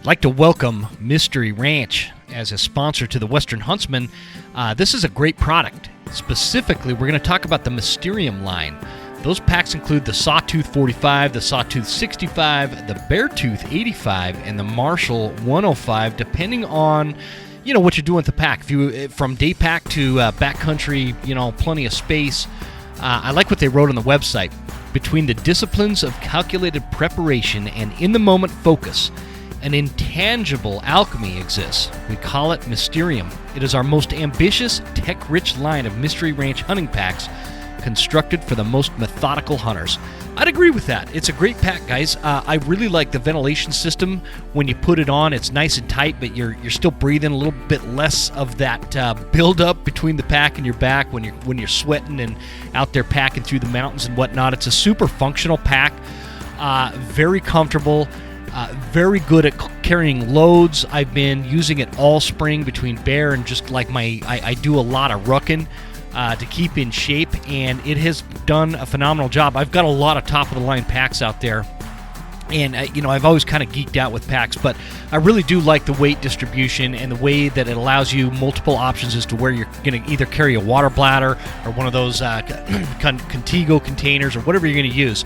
I'd like to welcome Mystery Ranch as a sponsor to the Western Huntsman. This is a great product. Specifically, we're going to talk about the Mysterium line. Those packs include the Sawtooth 45, the Sawtooth 65, the Beartooth 85, and the Marshall 105, depending on what you're doing with the pack. If you from day pack to backcountry, plenty of space. I like what they wrote on the website. Between the disciplines of calculated preparation and in-the-moment focus, an intangible alchemy exists. We call it Mysterium. It is our most ambitious, tech-rich line of Mystery Ranch hunting packs constructed for the most methodical hunters. I'd agree with that. It's a great pack, guys. I really like the ventilation system. When you put it on, it's nice and tight, but you're still breathing a little bit less of that buildup between the pack and your back when you're sweating and out there packing through the mountains and whatnot. It's a super functional pack, very comfortable. Very good at carrying loads. I've been using it all spring between bear and just like I do a lot of rucking to keep in shape, and it has done a phenomenal job. I've got a lot of top-of-the-line packs out there, and I've always kind of geeked out with packs, but I really do like the weight distribution and the way that it allows you multiple options as to where you're going to either carry a water bladder or one of those Contigo containers or whatever you're going to use.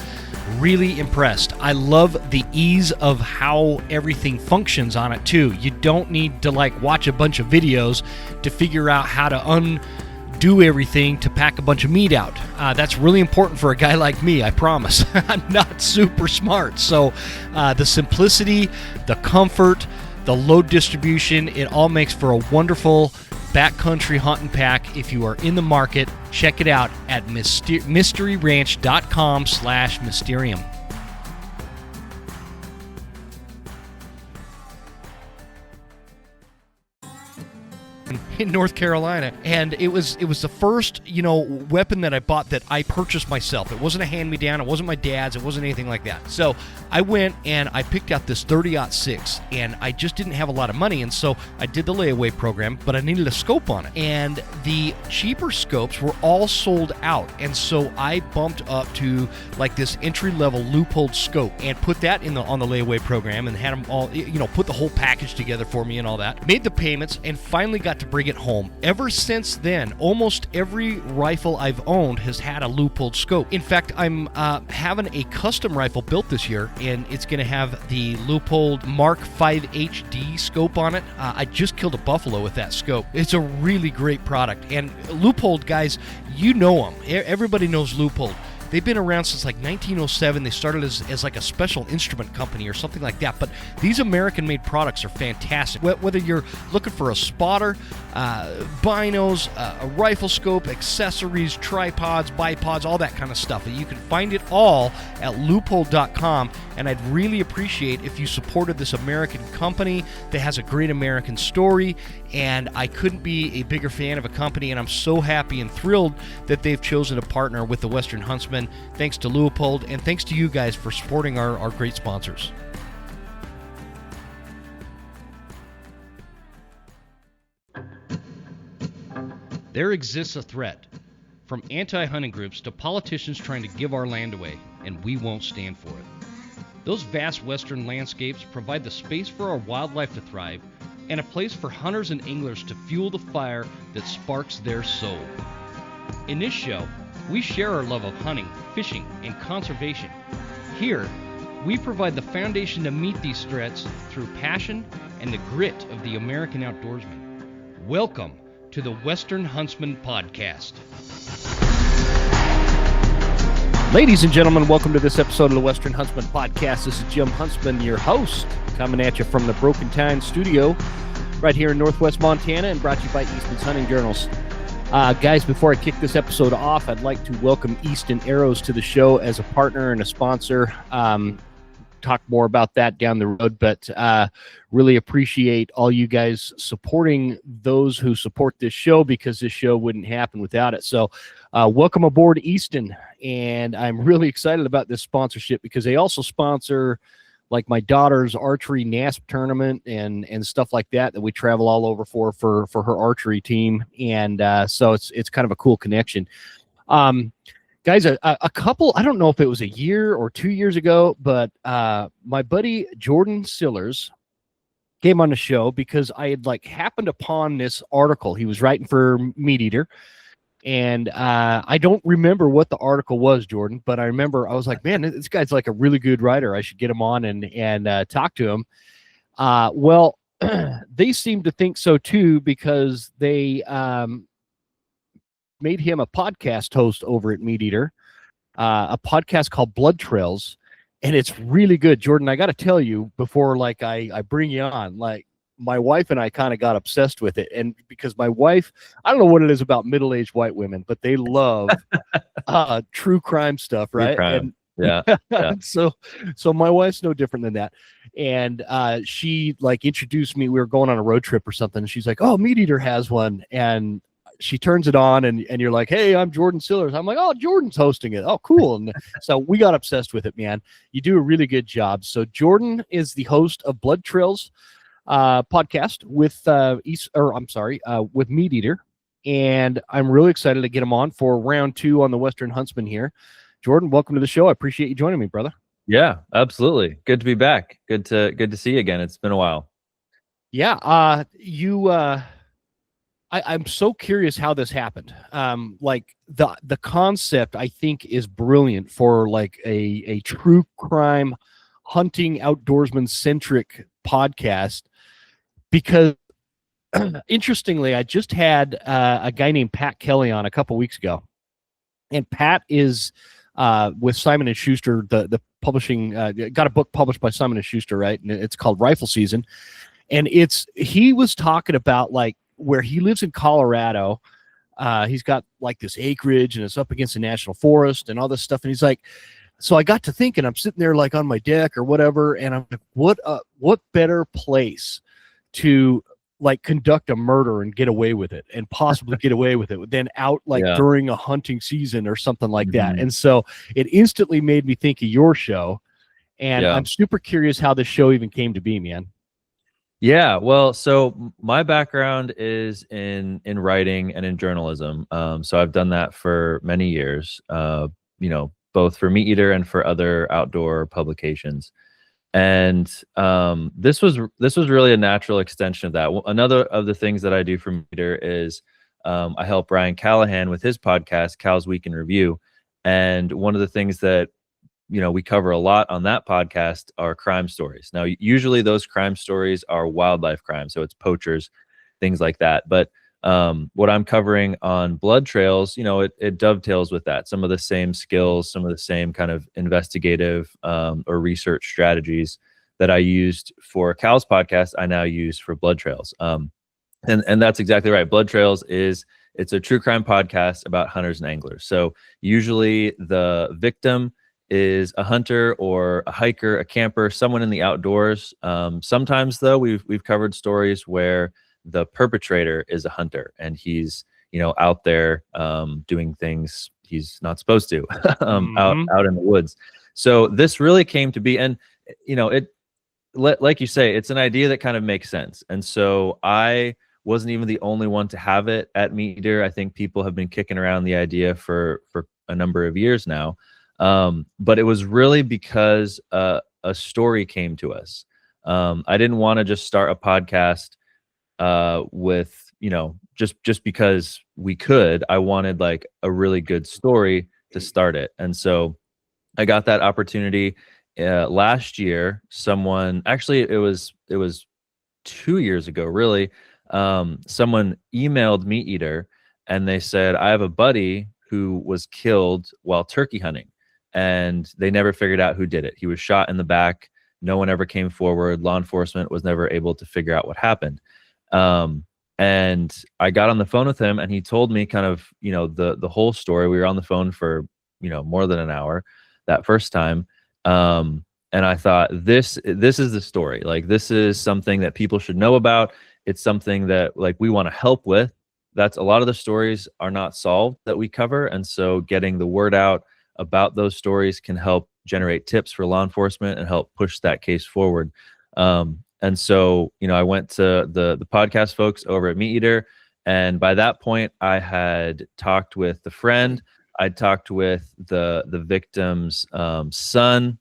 Really impressed. I love the ease of how everything functions on it too. You don't need to watch a bunch of videos to figure out how to undo everything to pack a bunch of meat out. That's really important for a guy like me, I promise. I'm not super smart. So the simplicity, the comfort, the load distribution, it all makes for a wonderful backcountry hunting pack. If you are in the market, check it out at mysteryranch.com/Mysterium. In North Carolina, and it was the first weapon that I bought that I purchased myself. It wasn't a hand-me-down, it wasn't my dad's, it wasn't anything like that. So I went and I picked out this 30-06, and I just didn't have a lot of money, and so I did the layaway program, but I needed a scope on it, and the cheaper scopes were all sold out, and so I bumped up to this entry-level Leupold scope and put that on the layaway program and had them all put the whole package together for me and all that. Made the payments and finally got to bring it home. Ever since then, almost every rifle I've owned has had a Leupold scope. In fact, I'm having a custom rifle built this year, and it's going to have the Leupold Mark 5 HD scope on it. I just killed a buffalo with that scope. It's a really great product. And Leupold, guys, you know them. Everybody knows Leupold. They've been around since 1907. They started as a special instrument company or something like that. But these American-made products are fantastic. Whether you're looking for a spotter, binos, a rifle scope, accessories, tripods, bipods, all that kind of stuff. You can find it all at Leupold.com. And I'd really appreciate if you supported this American company that has a great American story. And I couldn't be a bigger fan of a company, and I'm so happy and thrilled that they've chosen to partner with the Western Huntsman. Thanks to Leupold, and thanks to you guys for supporting our great sponsors. There exists a threat, from anti-hunting groups to politicians trying to give our land away, and we won't stand for it. Those vast western landscapes provide the space for our wildlife to thrive and a place for hunters and anglers to fuel the fire that sparks their soul. In this show, we share our love of hunting, fishing, and conservation. Here, we provide the foundation to meet these threats through passion and the grit of the American outdoorsman. Welcome to the Western Huntsman Podcast. Ladies and gentlemen, welcome to this episode of the Western Huntsman Podcast. This is Jim Huntsman, your host, coming at you from the Broken Tine studio right here in Northwest Montana, and brought to you by Easton's Hunting Journals. Guys, before I kick this episode off, I'd like to welcome Easton Arrows to the show as a partner and a sponsor. Talk more about that down the road, but really appreciate all you guys supporting those who support this show, because this show wouldn't happen without it. So welcome aboard, Easton, and I'm really excited about this sponsorship because they also sponsor my daughter's archery NASP tournament and stuff like that we travel all over for her archery team, and so it's kind of a cool connection. Guys, a couple, I don't know if it was a year or 2 years ago, but my buddy Jordan Sillars came on the show because I had like happened upon this article. He was writing for Meat Eater, and I don't remember what the article was, Jordan, but I remember I was like, man, this guy's like a really good writer. I should get him on and talk to him. Well, they seem to think so too, because they made him a podcast host over at Meat Eater, a podcast called Blood Trails, and it's really good. Jordan, I got to tell you before, like I bring you on, like my wife and I kind of got obsessed with it, and because my wife, I don't know what it is about middle-aged white women, but they love true crime stuff, True right? crime. And Yeah. Yeah. so my wife's no different than that. And she like introduced me. We were going on a road trip or something. And she's like, "Oh, Meat Eater has one." And she turns it on, and you're like, "Hey, I'm Jordan Sillars." I'm like, "Oh, Jordan's hosting it. Oh, cool." And so we got obsessed with it, man. You do a really good job. So Jordan is the host of Blood Trails podcast with with Meat Eater. And I'm really excited to get him on for round 2 on the Western Huntsman here. Jordan, welcome to the show. I appreciate you joining me, brother. Yeah, absolutely. Good to be back. Good to see you again. It's been a while. Yeah, I'm so curious how this happened. Like the concept, I think, is brilliant for like a true crime hunting outdoorsman centric podcast, because interestingly, I just had a guy named Pat Kelly on a couple weeks ago, and Pat is with Simon and Schuster, the publishing, got a book published by Simon and Schuster, right? And it's called Rifle Season, and he was talking about like where he lives in Colorado. He's got like this acreage, and it's up against the national forest and all this stuff, and he's like, so I got to thinking, I'm sitting there like on my deck or whatever, and I'm like, what better place to like conduct a murder and get away with it, and possibly get away with it, than out like during a hunting season or something like that. And so it instantly made me think of your show, and I'm super curious how this show even came to be, man. Yeah, well, so my background is in writing and in journalism. So I've done that for many years, both for Meat Eater and for other outdoor publications. And this was really a natural extension of that. Another of the things that I do for Meat Eater is I help Ryan Callahan with his podcast, Cal's Week in Review. And one of the things that we cover a lot on that podcast are crime stories. Now, usually those crime stories are wildlife crime, so it's poachers, things like that. But what I'm covering on Blood Trails, it dovetails with that. Some of the same skills, some of the same kind of investigative or research strategies that I used for Cal's podcast, I now use for Blood Trails. And that's exactly right. Blood Trails it's a true crime podcast about hunters and anglers. So usually the victim is a hunter or a hiker, a camper, someone in the outdoors. Sometimes though, we've covered stories where the perpetrator is a hunter and he's out there doing things he's not supposed to out in the woods. So this really came to be, and like you say, it's an idea that kind of makes sense. And so I wasn't even the only one to have it at Meat Eater. I think people have been kicking around the idea for a number of years now. But it was really because a story came to us. I didn't want to just start a podcast with just because we could. I wanted like a really good story to start it, and so I got that opportunity last year. Someone, actually, it was 2 years ago, really. Someone emailed Meat Eater and they said, I have a buddy who was killed while turkey hunting, and they never figured out who did it. He was shot in the back. No one ever came forward. Law enforcement was never able to figure out what happened. And I got on the phone with him, and he told me kind of, the whole story. We were on the phone for, more than an hour that first time. And I thought, this is the story. Like, this is something that people should know about. It's something that like we want to help with. That's a lot of the stories are not solved that we cover. And so getting the word out about those stories can help generate tips for law enforcement and help push that case forward. And so, I went to the podcast folks over at Meat Eater, and by that point, I had talked with the friend. I talked with the victim's son,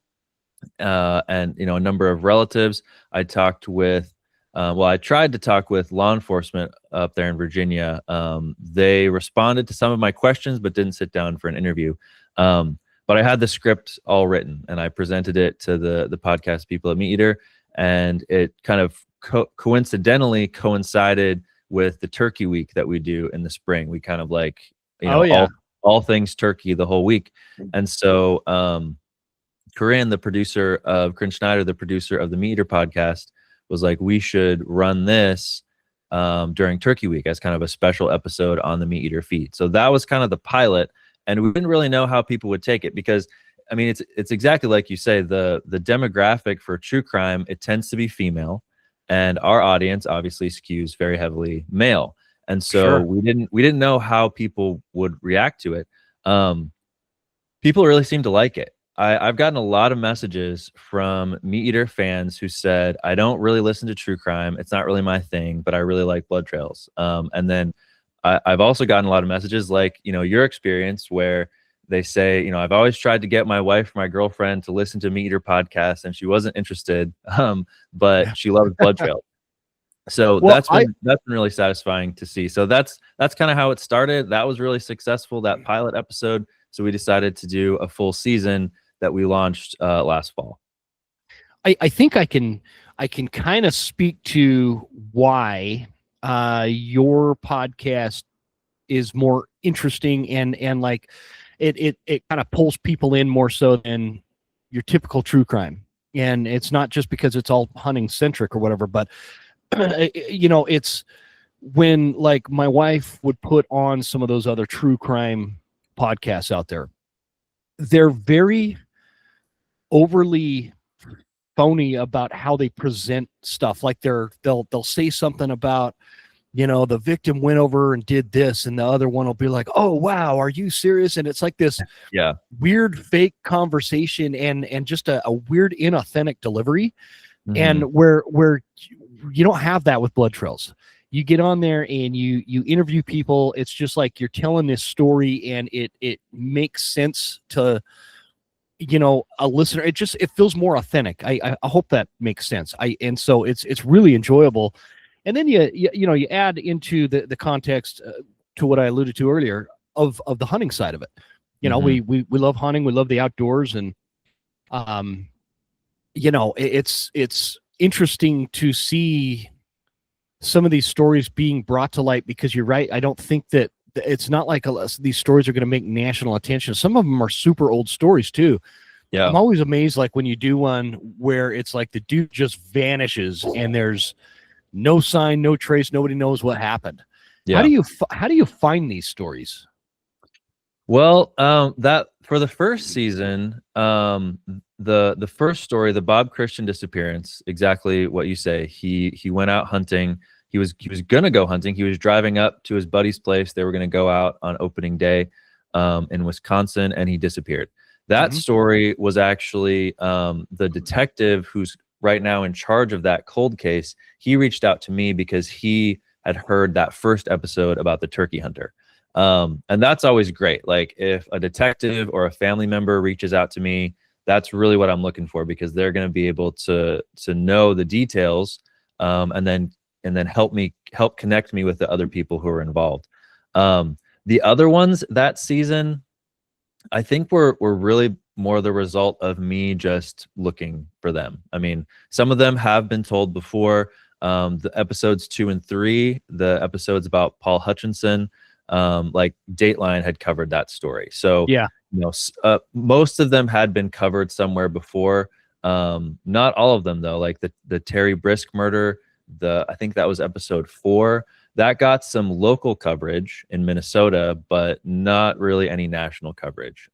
and a number of relatives. I talked with well, I tried to talk with law enforcement up there in Virginia. They responded to some of my questions, but didn't sit down for an interview. But I had the script all written, and I presented it to the podcast people at Meat Eater, and it kind of coincidentally coincided with the turkey week that we do in the spring. We kind of like, all things turkey the whole week. And so Corinne, the producer of Corinne Schneider, the producer of the Meat Eater podcast, was like, we should run this during turkey week as kind of a special episode on the Meat Eater feed. So that was kind of the pilot, and we didn't really know how people would take it, because I mean, it's exactly like you say, the demographic for true crime, it tends to be female, and our audience obviously skews very heavily male. And so we didn't know how people would react to it. People really seem to like it. I've gotten a lot of messages from Meat Eater fans who said, I don't really listen to true crime. It's not really my thing, but I really like blood trails. And then I've also gotten a lot of messages like, your experience, where they say, I've always tried to get my wife or my girlfriend to listen to Meat Eater podcast, and she wasn't interested, but she loves blood trails. So that's been really satisfying to see. So that's kind of how it started. That was really successful, that pilot episode. So we decided to do a full season that we launched last fall. I think I can kind of speak to why your podcast is more interesting and like it kind of pulls people in more so than your typical true crime. And it's not just because it's all hunting centric or whatever, but it's when like my wife would put on some of those other true crime podcasts out there, they're very overly phony about how they present stuff. Like they'll say something about, the victim went over and did this, and the other one will be like, oh wow, are you serious? And it's like this weird fake conversation and just a weird inauthentic delivery. Mm-hmm. And where you don't have that with blood trails. You get on there and you interview people. It's just like you're telling this story, and it makes sense to a listener. It feels more authentic. I hope that makes sense. And so it's really enjoyable. And then you add into the context to what I alluded to earlier of the hunting side of it. Mm-hmm. we love hunting, we love the outdoors, and it's interesting to see some of these stories being brought to light, because you're right. I don't think that it's not like these stories are going to make national attention. Some of them are super old stories too. Yeah. I'm always amazed, like when you do one where it's like the dude just vanishes and there's no sign, no trace, nobody knows what happened. Yeah. How do you find these stories? Well, that for the first season, the first story, the Bob Christian disappearance, exactly what you say. He went out hunting. He was gonna go hunting. He was driving up to his buddy's place. They were gonna go out on opening day in Wisconsin, and he disappeared. That mm-hmm. story was actually the detective who's right now in charge of that cold case. He reached out to me because he had heard that first episode about the turkey hunter. And that's always great. Like if a detective or a family member reaches out to me, that's really what I'm looking for, because they're going to be able to know the details, and then help connect me with the other people who are involved. The other ones that season, I think were really more the result of me just looking for them. I mean, some of them have been told before. The episodes 2 and 3, the episodes about Paul Hutchinson, like Dateline had covered that story. So yeah, most of them had been covered somewhere before. Not all of them though. Like the Terry Brisk murder, I think that was episode 4. That got some local coverage in Minnesota, but not really any national coverage.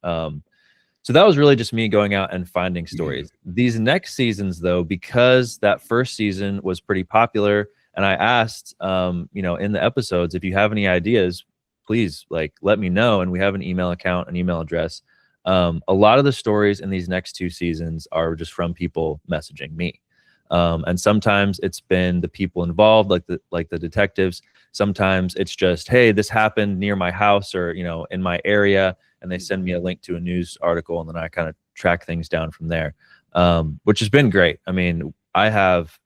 So that was really just me going out and finding stories. These next seasons, though, because that first season was pretty popular, and I asked, in the episodes, if you have any ideas, please let me know. And we have an email account, an email address. A lot of the stories in these next 2 seasons are just from people messaging me. And sometimes it's been the people involved, like the detectives. Sometimes it's just, hey, this happened near my house or, in my area. And they send me a link to a news article, and then I kind of track things down from there, which has been great. I mean, I have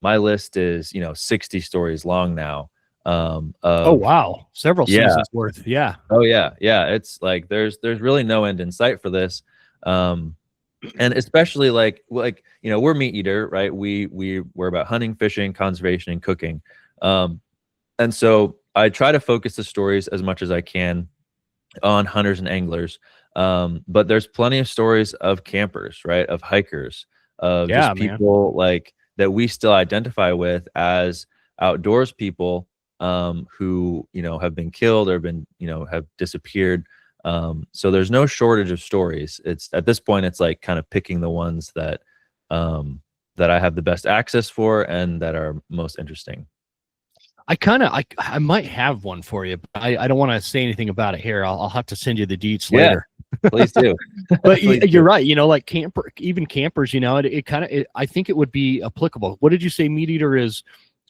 my list is, 60 stories long now. Oh Of wow, several Yeah. seasons worth. Yeah. Oh yeah, yeah. It's like there's really no end in sight for this. And especially we're meat eater, right? We're about hunting, fishing, conservation, and cooking. And so I try to focus the stories as much as I can on hunters and anglers. But there's plenty of stories of campers, right? Of hikers, of Yeah, just man. people like that we still identify with as outdoors people, who, have been killed or been, have disappeared. So there's no shortage of stories. It's at this point, it's like kind of picking the ones that I have the best access for and that are most interesting. I might have one for you, but I don't want to say anything about it here. I'll have to send you the deets Yeah, later. please do. But Please you're do. right. Like even campers, it kind of, I think it would be applicable. What did you say? Meat eater is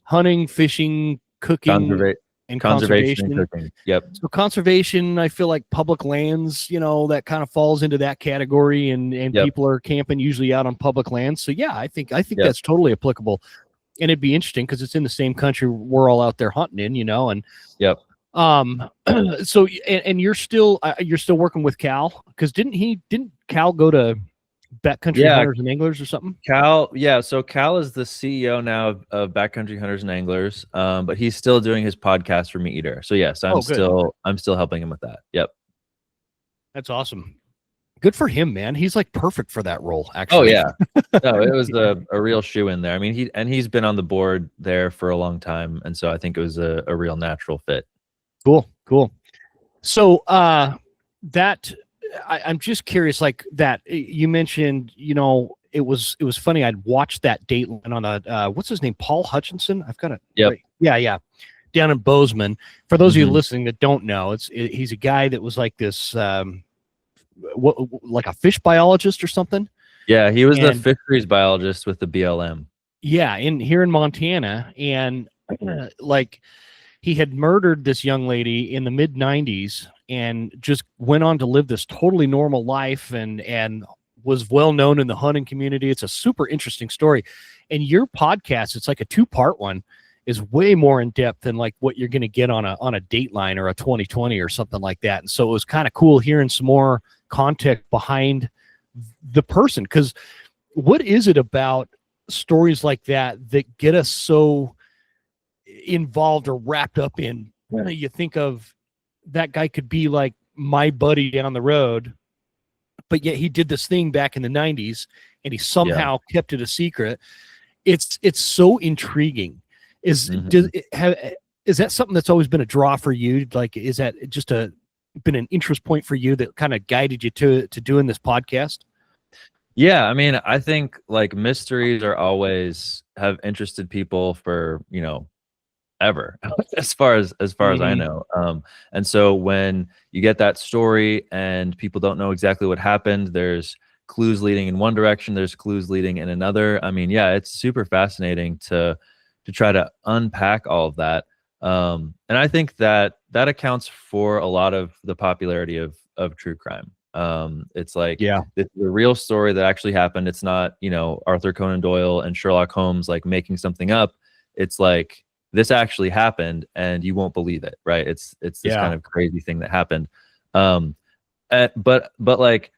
hunting, fishing, cooking, and Conservation and conservation. cooking. Yep. So conservation, I feel like public lands, that kind of falls into that category, and Yep. people are camping usually out on public lands. So yeah, I think Yep. that's totally applicable, and it'd be interesting because it's in the same country we're all out there hunting in, and Yep. so and you're still working with Cal, because didn't Cal go to Backcountry Hunters and Anglers or something? So Cal is the CEO now of Backcountry Hunters and Anglers, but he's still doing his podcast for Meat Eater. So yes, I'm still helping him with that. Yep. That's awesome. Good for him, man. He's like perfect for that role, actually. Oh yeah. No, it was a real shoe in there. I mean, he's been on the board there for a long time, and so I think it was a real natural fit. Cool. So that I'm just curious, like that you mentioned, it was funny. I'd watched that Dateline on a what's his name, Paul Hutchinson. I've got it. Yep. Right. Yeah. Down in Bozeman. For those of you Mhm. listening that don't know, he's a guy that was like this, like a fish biologist or something. Yeah, he was the fisheries biologist with the BLM. Yeah, here in Montana, and like he had murdered this young lady in the mid 90s and just went on to live this totally normal life, and was well known in the hunting community. It's a super interesting story. And your podcast, it's like a 2-part one, is way more in depth than like what you're going to get on a Dateline or a 2020 or something like that. And so it was kind of cool hearing some more context behind the person, because what is it about stories like that get us so involved or wrapped up in? You think of that guy could be like my buddy down the road, but yet he did this thing back in the 90s and he somehow kept it a secret. It's so intriguing. Is that something that's always been a draw for you? Like, is that just been an interest point for you that kind of guided you to doing this podcast? Yeah, I mean, I think like mysteries are always have interested people for, ever, as far as I know. And so when you get that story and people don't know exactly what happened, there's clues leading in one direction, there's clues leading in another. I mean, yeah, it's super fascinating to try to unpack all of that. And I think that accounts for a lot of the popularity of true crime. It's like, it's the real story that actually happened. It's not, Arthur Conan Doyle and Sherlock Holmes like making something up. It's like, this actually happened and you won't believe it, right? It's this kind of crazy thing that happened. But like,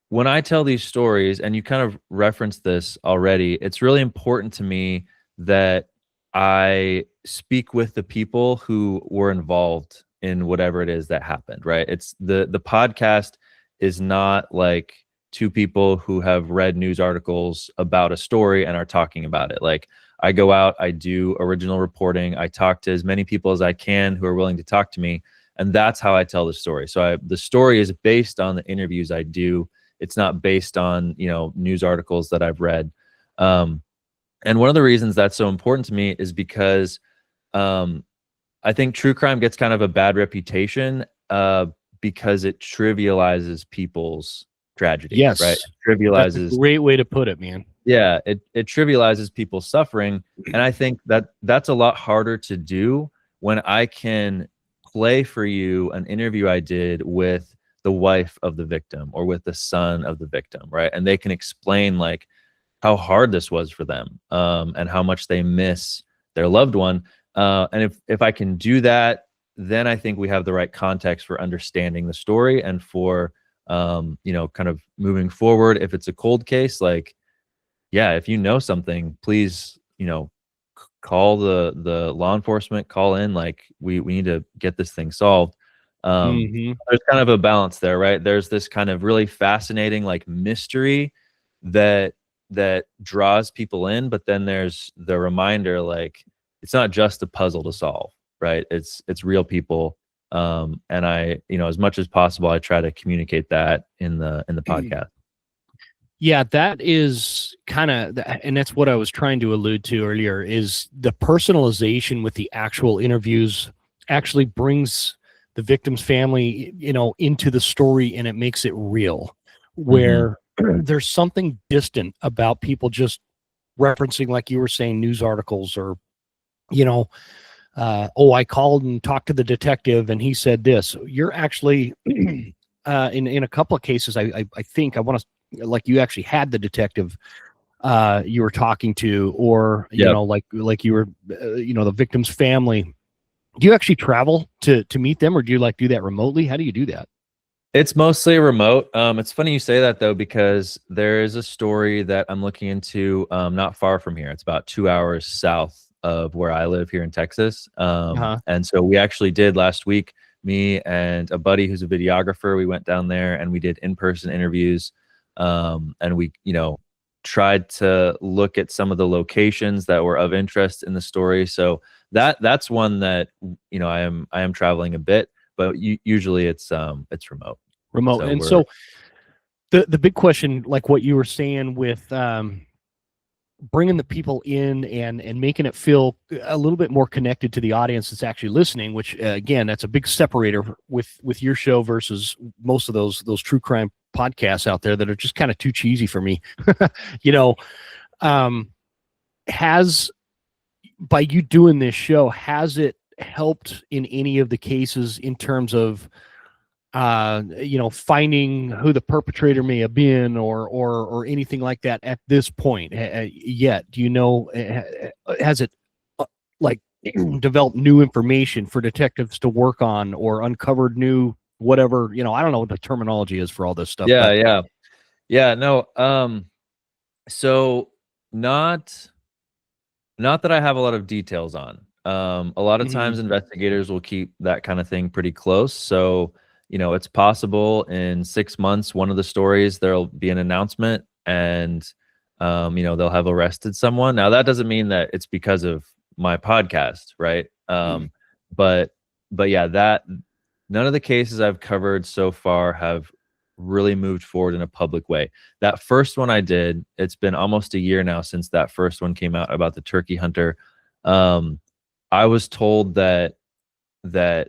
when I tell these stories, and you kind of referenced this already, it's really important to me that I speak with the people who were involved in whatever it is that happened, right? It's the podcast is not like two people who have read news articles about a story and are talking about it. Like, I go out, I do original reporting, I talk to as many people as I can who are willing to talk to me, and that's how I tell the story. So the story is based on the interviews I do. It's not based on, news articles that I've read. And one of the reasons that's so important to me is because I think true crime gets kind of a bad reputation because it trivializes people's tragedy. Yes. Right? It trivializes. That's a great way to put it, man. Yeah, it trivializes people's suffering. And I think that's a lot harder to do when I can play for you an interview I did with the wife of the victim or with the son of the victim, right? And they can explain like, hard this was for them, and how much they miss their loved one. And if I can do that, then I think we have the right context for understanding the story and for kind of moving forward. If it's a cold case, like, yeah, if you know something, please, call the law enforcement, call in, like we need to get this thing solved. Mm-hmm. There's kind of a balance there, right? There's this kind of really fascinating like mystery that draws people in, but then there's the reminder, like, it's not just a puzzle to solve, right? It's real people. And I, as much as possible, I try to communicate that in the podcast. Yeah, that is kind of, and that's what I was trying to allude to earlier, is the personalization with the actual interviews actually brings the victim's family, into the story, and it makes it real, where there's something distant about people just referencing, like you were saying, news articles, or, I called and talked to the detective and he said this. You're actually, in a couple of cases, I think I want to, like, you actually had the detective you were talking to, or Yep. like you were the victim's family. Do you actually travel to meet them, or do you do that remotely? How do you do that? It's mostly remote. It's funny you say that, though, because there is a story that I'm looking into, not far from here. It's about 2 hours south of where I live here in Texas. And so we actually did last week, me and a buddy who's a videographer, we went down there and we did in-person interviews. And we, tried to look at some of the locations that were of interest in the story. So that's one that, I am traveling a bit, but usually it's remote. And so the big question, like what you were saying with bringing the people in and making it feel a little bit more connected to the audience that's actually listening, which again, that's a big separator with your show versus most of those true crime podcasts out there that are just kind of too cheesy for me. Has, by you doing this show, has it helped in any of the cases in terms of finding who the perpetrator may have been, or anything like that at this point yet? Do you know, has it developed new information for detectives to work on, or uncovered new whatever? I don't know what the terminology is for all this stuff. Yeah, no. So not that I have a lot of details on. A lot of times investigators will keep that kind of thing pretty close. So, it's possible in 6 months, one of the stories, there'll be an announcement and, they'll have arrested someone. Now, that doesn't mean that it's because of my podcast, right? But yeah, that none of the cases I've covered so far have really moved forward in a public way. That first one I did, it's been almost a year now since that first one came out about the turkey hunter. I was told that they're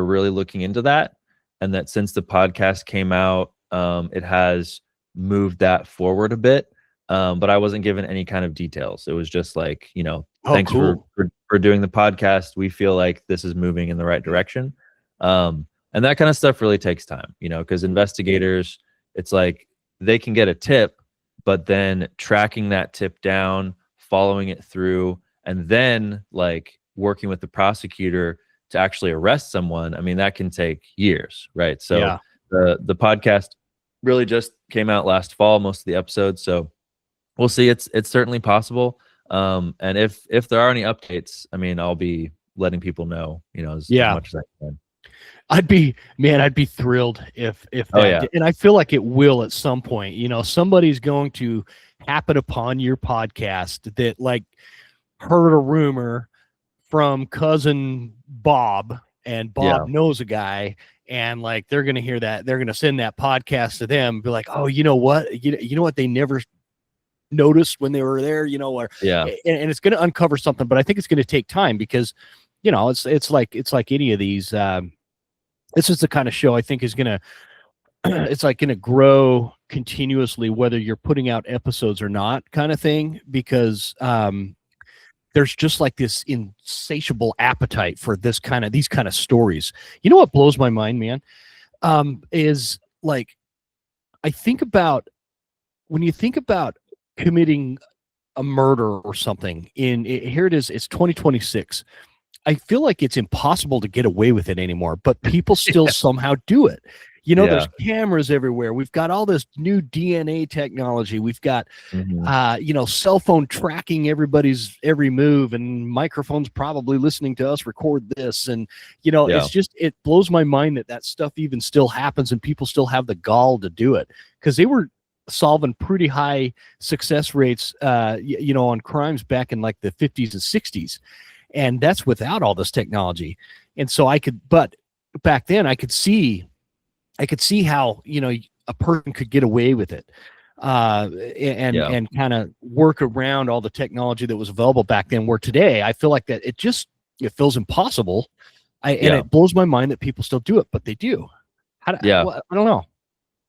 really looking into that, and that since the podcast came out, it has moved that forward a bit. But I wasn't given any kind of details. It was just like, thanks cool. for doing the podcast. We feel like this is moving in the right direction. And that kind of stuff really takes time, because investigators, it's like they can get a tip, but then tracking that tip down, following it through, and then like working with the prosecutor to actually arrest someone, I mean, that can take years, right? So Yeah. the podcast really just came out last fall, most of the episodes. So we'll see. It's certainly possible. And if there are any updates, I mean, I'll be letting people know, as much as I can. I'd be thrilled if that, and I feel like it will at some point. Somebody's going to happen upon your podcast that like heard a rumor from cousin Bob, and Bob knows a guy, and like they're gonna hear that, they're gonna send that podcast to them, be like, oh, you know what, they never noticed when they were there, and it's gonna uncover something. But I think it's gonna take time, because it's like any of these. This is the kind of show I think is gonna it's like gonna grow continuously, whether you're putting out episodes or not, kind of thing, because there's just like this insatiable appetite for these kind of stories. You know what blows my mind, man, is like, I think about, when you think about committing a murder or something here it is, it's 2026. I feel like it's impossible to get away with it anymore, but people still somehow do it. There's cameras everywhere. We've got all this new DNA technology. We've got, cell phone tracking everybody's every move, and microphones probably listening to us record this. And, it's just, it blows my mind that stuff even still happens and people still have the gall to do it, because they were solving pretty high success rates, on crimes back in like the 50s and 60s. And that's without all this technology. And so but back then I could see how, a person could get away with it, and kind of work around all the technology that was available back then, where today I feel like that it feels impossible. And it blows my mind that people still do it, but they do. I don't know.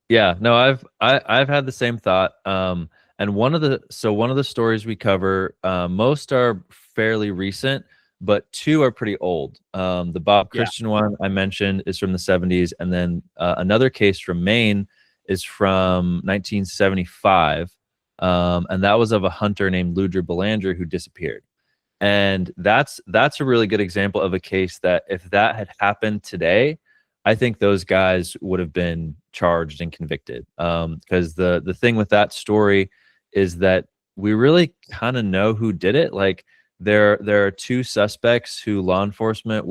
Yeah, no, I've had the same thought. And one of the stories we cover, most are fairly recent, but two are pretty old. The Bob Christian one I mentioned is from the 70s, and then another case from Maine is from 1975, and that was of a hunter named Ludger Belanger who disappeared. And that's a really good example of a case that if that had happened today, I think those guys would have been charged and convicted. Because the thing with that story is that we really kind of know who did it. Like there are two suspects who law enforcement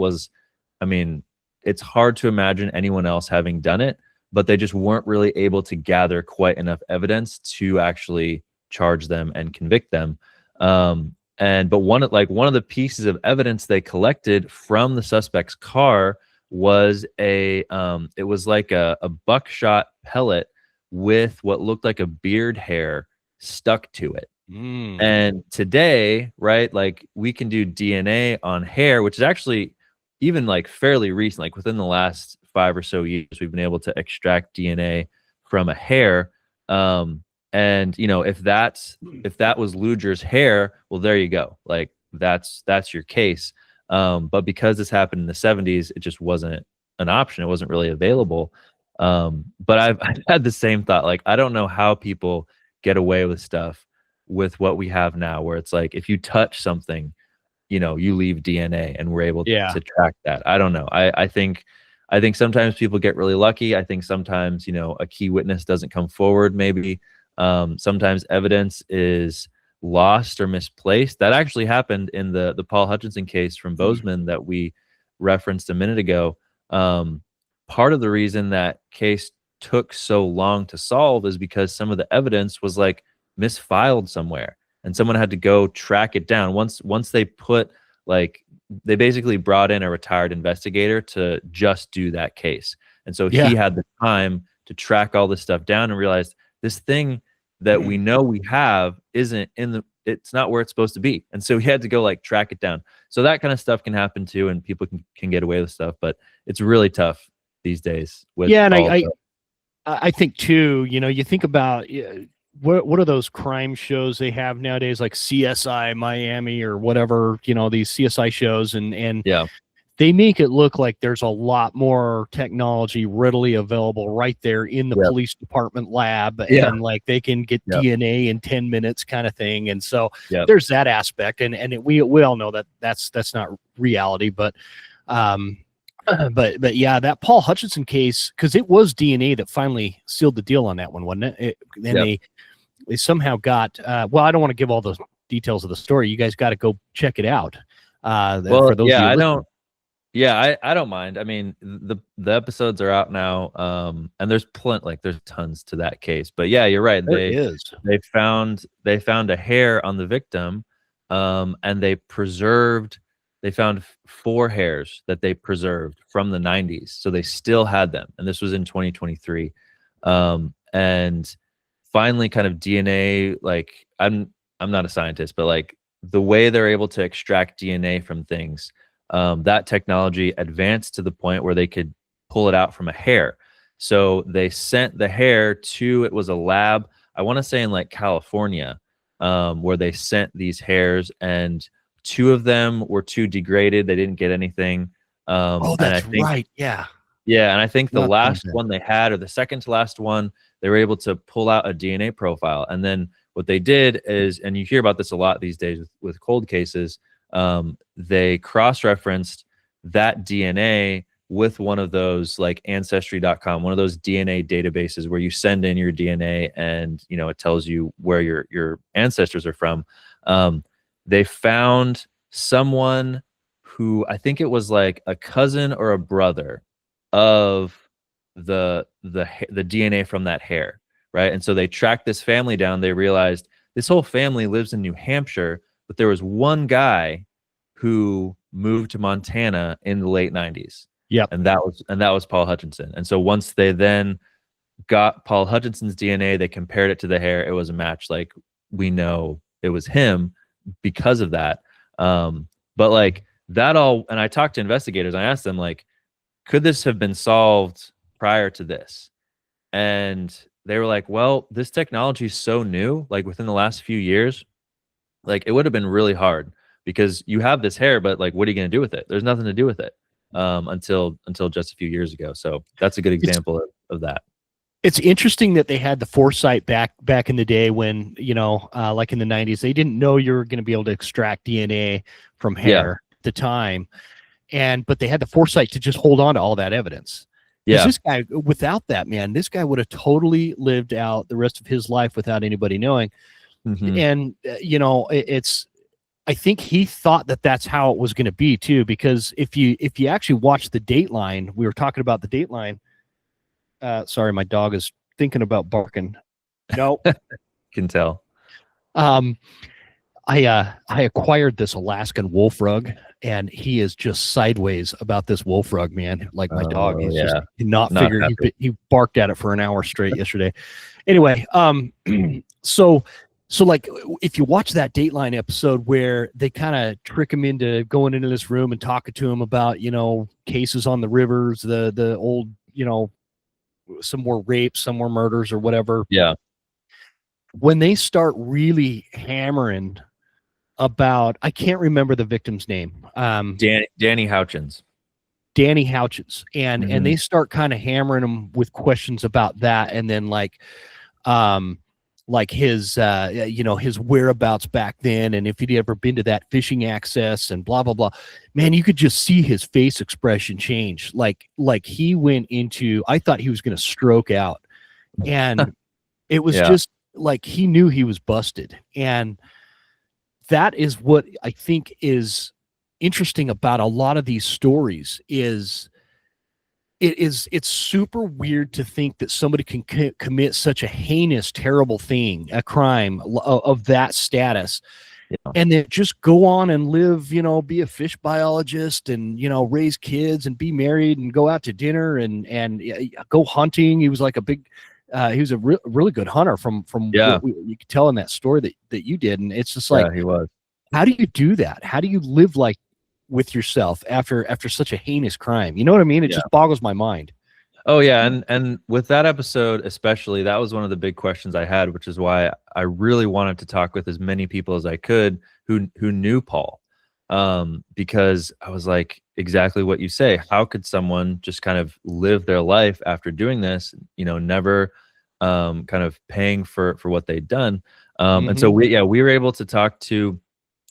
it's hard to imagine anyone else having done it, but they just weren't really able to gather quite enough evidence to actually charge them and convict them. But one of the pieces of evidence they collected from the suspect's car was it was like a buckshot pellet with what looked like a beard hair stuck to it. And today, right, like we can do DNA on hair, which is actually even like fairly recent, like within the last 5 or so years, we've been able to extract DNA from a hair. And if that was Ludger's hair, well, there you go. Like that's your case. But because this happened in the 70s, it just wasn't an option. It wasn't really available. But I've had the same thought. Like, I don't know how people get away with stuff with what we have now, where it's like, if you touch something, you leave DNA and we're able to track that. I don't know. I think sometimes people get really lucky. I think sometimes, a key witness doesn't come forward. Maybe sometimes evidence is lost or misplaced. That actually happened in the Paul Hutchinson case from Bozeman that we referenced a minute ago. Part of the reason that case took so long to solve is because some of the evidence was like misfiled somewhere, and someone had to go track it down. Once they they basically brought in a retired investigator to just do that case. And so he had the time to track all this stuff down and realized this thing that we know we have it's not where it's supposed to be. And so he had to go track it down. So that kind of stuff can happen too, and people can get away with stuff, but it's really tough these days with I think too, you think about what are those crime shows they have nowadays, like CSI Miami or whatever, these CSI shows, and they make it look like there's a lot more technology readily available right there in the police department lab, and like they can get DNA in 10 minutes kind of thing. And so there's that aspect, and we all know that that's not reality, but yeah, that Paul Hutchinson case, because it was DNA that finally sealed the deal on that one, wasn't it? They somehow got well, I don't want to give all the details of the story. You guys got to go check it out. For those I don't mind. I mean, the episodes are out now, and there's there's tons to that case. But yeah, you're right. They found a hair on the victim, and they found 4 hairs that they preserved from the 90s. So they still had them, and this was in 2023. And finally, kind of DNA, I'm not a scientist, but the way they're able to extract DNA from things, that technology advanced to the point where they could pull it out from a hair. So they sent the hair to, it was a lab, I want to say in California, where they sent these hairs, and 2 of them were too degraded. They didn't get anything. That's right. Yeah. Yeah. And I think the last one they had, or the second to last one, they were able to pull out a DNA profile. And then what they did is, and you hear about this a lot these days with cold cases, they cross-referenced that DNA with one of those like ancestry.com, one of those DNA databases where you send in your DNA and, you know, it tells you where your ancestors are from. They found someone who, I think it was like a cousin or a brother of the DNA from that hair, right? And so they tracked this family down. They realized this whole family lives in New Hampshire, but there was one guy who moved to Montana in the late 90s. Yep. And that was Paul Hutchinson. And so once they then got Paul Hutchinson's DNA, they compared it to the hair. It was a match. Like, we know it was him because of that. But like that all, and I talked to investigators, I asked them, like, could this have been solved prior to this? And they were like, well, this technology is so new, like within the last few years, like it would have been really hard because you have this hair, but like, what are you going to do with it? There's nothing to do with it until just a few years ago. So that's a good example of that. It's interesting that they had the foresight back in the day when, you know, like in the 90s, they didn't know you were going to be able to extract DNA from hair at the time. But they had the foresight to just hold on to all that evidence. Yeah. This guy, without that, man, this guy would have totally lived out the rest of his life without anybody knowing. Mm-hmm. And, you know, I think he thought that that's how it was going to be too, because if you actually watch the Dateline, we were talking about the Dateline. Sorry, my dog is thinking about barking. No, can tell. I acquired this Alaskan wolf rug, and he is just sideways about this wolf rug, man. Like my dog, he's just not figuring. He barked at it for an hour straight yesterday. Anyway, so like if you watch that Dateline episode where they kind of trick him into going into this room and talking to him about, you know, cases on the rivers, the old, you know, some more rapes, some more murders or whatever. Yeah. When they start really hammering about, I can't remember the victim's name. Danny Houchins. Danny Houchins. And they start kind of hammering him with questions about that. And then like his, you know, his whereabouts back then. And if he'd ever been to that fishing access and blah, blah, blah, man, you could just see his face expression change. Like he went into, I thought he was going to stroke out, and it was just like, he knew he was busted. And that is what I think is interesting about a lot of these stories is it's super weird to think that somebody can commit such a heinous, terrible thing, a crime of that status, and then just go on and live, you know, be a fish biologist and, you know, raise kids and be married and go out to dinner and go hunting. He was like he was a really good hunter from what you could tell in that story that you did. And it's just like, he was. How do you do that? How do you live like with yourself after such a heinous crime? You know what I mean? It just boggles my mind. Oh yeah. And with that episode, especially, that was one of the big questions I had, which is why I really wanted to talk with as many people as I could who knew Paul. Because I was like, exactly what you say. How could someone just kind of live their life after doing this, you know, never kind of paying for what they'd done? And so we were able to talk to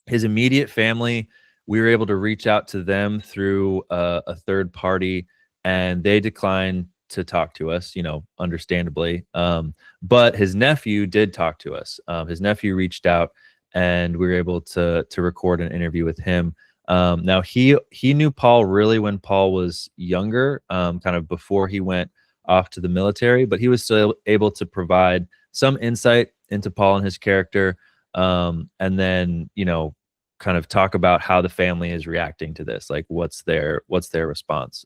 his immediate family. We were able to reach out to them through a third party, and they declined to talk to us, you know, understandably. But his nephew did talk to us. His nephew reached out, and we were able to record an interview with him. Now he knew Paul really when Paul was younger, kind of before he went off to the military, but he was still able to provide some insight into Paul and his character. And then, you know, kind of talk about how the family is reacting to this, like what's their response.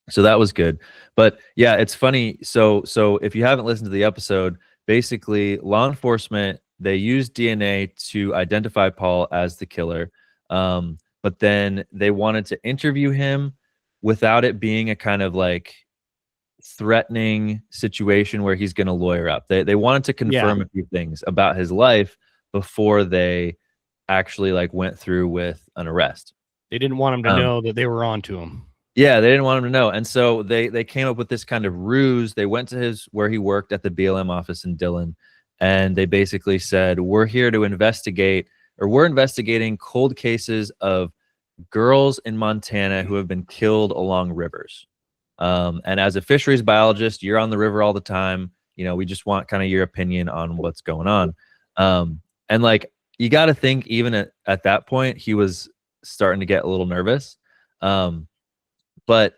So that was good. But yeah, it's funny. So if you haven't listened to the episode, basically law enforcement, they used DNA to identify Paul as the killer. But then they wanted to interview him without it being a kind of like threatening situation where he's going to lawyer up. They wanted to confirm a few things about his life before they actually like went through with an arrest. They didn't want him to know that they were on to him. Yeah, they didn't want him to know. And so they came up with this kind of ruse. They went to where he worked at the BLM office in Dillon, and they basically said, we're here to investigate, or we're investigating cold cases of girls in Montana who have been killed along rivers. And as a fisheries biologist, you're on the river all the time. We just want kind of your opinion on what's going on. And like, you got to think, even at that point, he was starting to get a little nervous. But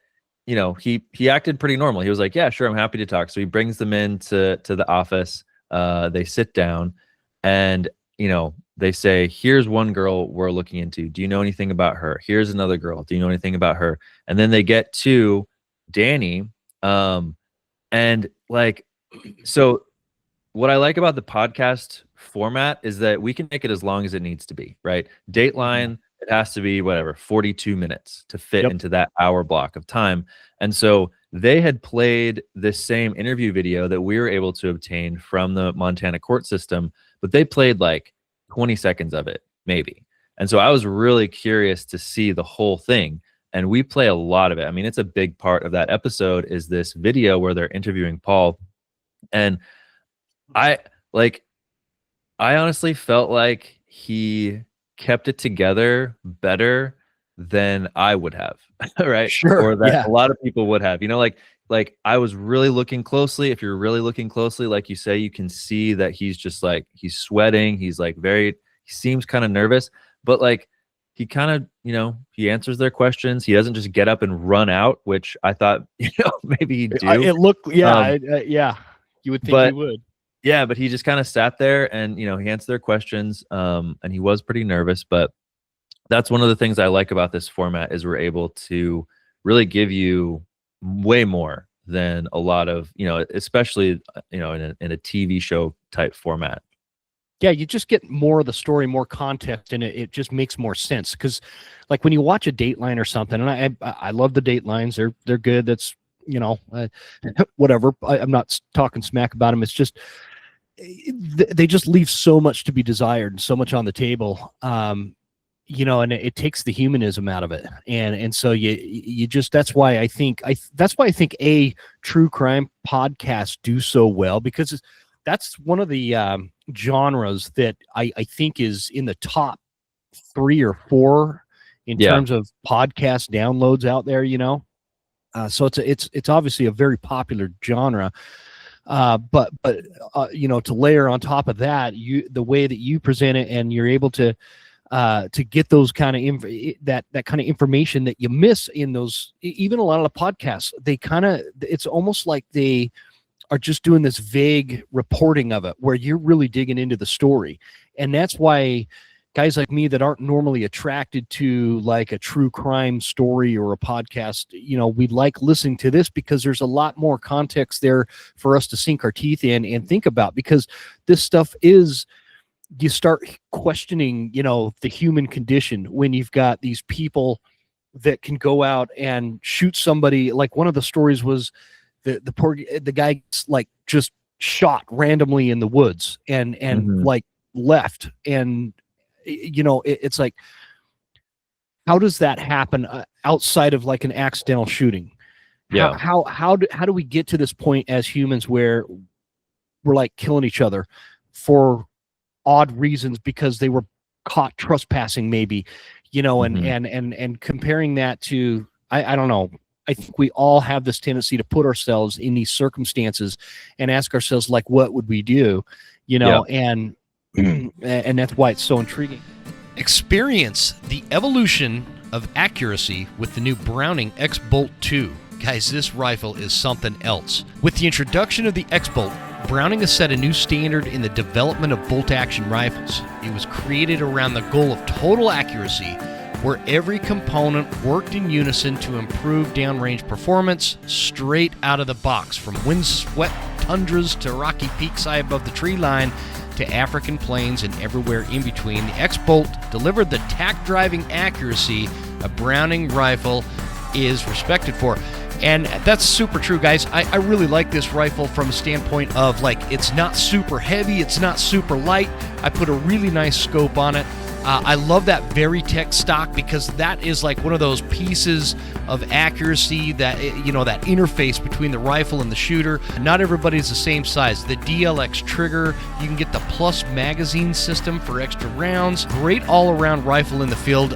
he acted pretty normal. He was like, yeah, sure, I'm happy to talk. So he brings them into the office. They sit down, and they say, here's one girl we're looking into. Do you know anything about her? Here's another girl. Do you know anything about her? And then they get to Danny. And like, so what I like about the podcast format is that we can make it as long as it needs to be, right? Dateline, it has to be 42 minutes to fit into that hour block of time. And so they had played this same interview video that we were able to obtain from the Montana court system, but they played like 20 seconds of it, maybe. And so I was really curious to see the whole thing. And we play a lot of it. I mean, it's a big part of that episode is this video where they're interviewing Paul. And I honestly felt like he kept it together better than I would have, right? Sure. Or that a lot of people would have. Like I was really looking closely. If you're really looking closely, like you say, you can see that he's just like, he's sweating. He's like he seems kind of nervous, but like he kind of, he answers their questions. He doesn't just get up and run out, which I thought, maybe he'd do. It looked, you would think he would. Yeah, but he just kind of sat there and, he answered their questions. And he was pretty nervous, but that's one of the things I like about this format is we're able to really give you way more than a lot of, especially, in a TV show type format. Yeah, you just get more of the story, more context, and it just makes more sense. Because, like, when you watch a Dateline or something, and I love the Datelines, they're good. That's whatever. I'm not talking smack about them. It's just they just leave so much to be desired and so much on the table. And it takes the humanism out of it, and so you just that's why I think a true crime podcasts do so well, because that's one of the genres that I think is in the top 3 or 4 in terms of podcast downloads out there. So it's obviously a very popular genre. But to layer on top of that, the way that you present it, and you're able to get those kind of that kind of information that you miss in those, even a lot of the podcasts, it's almost like they are just doing this vague reporting of it where you're really digging into the story. And that's why guys like me that aren't normally attracted to like a true crime story or a podcast, we like listening to this because there's a lot more context there for us to sink our teeth in and think about, because this stuff is, you start questioning, the human condition when you've got these people that can go out and shoot somebody. Like one of the stories was the guy gets like just shot randomly in the woods and like left. And, it's like, how does that happen outside of like an accidental shooting? Yeah. How do we get to this point as humans where we're like killing each other for odd reasons because they were caught trespassing, maybe, and comparing that to, I don't know. I think we all have this tendency to put ourselves in these circumstances and ask ourselves, like, what would we do? And that's why it's so intriguing. Experience the evolution of accuracy with the new Browning X-Bolt 2. Guys, this rifle is something else. With the introduction of the X-Bolt, Browning has set a new standard in the development of bolt-action rifles. It was created around the goal of total accuracy, where every component worked in unison to improve downrange performance straight out of the box, from windswept tundras to rocky peaks high above the tree line to African plains and everywhere in between. The X-Bolt delivered the tack-driving accuracy a Browning rifle is respected for. And that's super true, guys. I really like this rifle from a standpoint of, like, it's not super heavy, it's not super light. I put a really nice scope on it. I love that Veritech stock because that is like one of those pieces of accuracy that, you know, that interface between the rifle and the shooter. Not everybody's the same size. The DLX trigger, you can get the plus magazine system for extra rounds. Great all-around rifle in the field.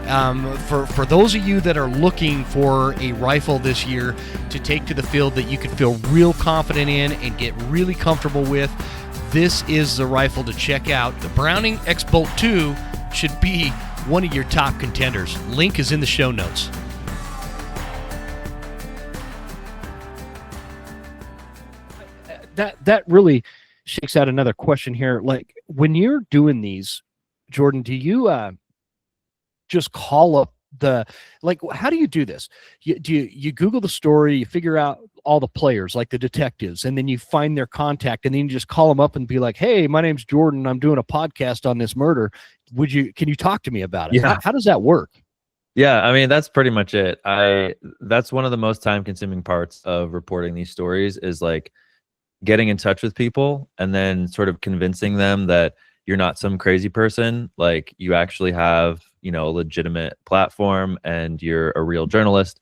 For those of you that are looking for a rifle this year to take to the field that you can feel real confident in and get really comfortable with, this is the rifle to check out. The Browning X-Bolt 2 should be one of your top contenders. Link is in the show notes. That really shakes out another question here. Like, when you're doing these, Jordan, do you just call up how do you do this? You Google the story, you figure out all the players, like the detectives, and then you find their contact, and then you just call them up and be like, hey, my name's Jordan, I'm doing a podcast on this murder. Can you talk to me about it? Yeah. How does that work? Yeah, I mean, that's pretty much it. That's one of the most time consuming parts of reporting these stories, is like getting in touch with people and then sort of convincing them that you're not some crazy person. Like, you actually have, you know, a legitimate platform and you're a real journalist.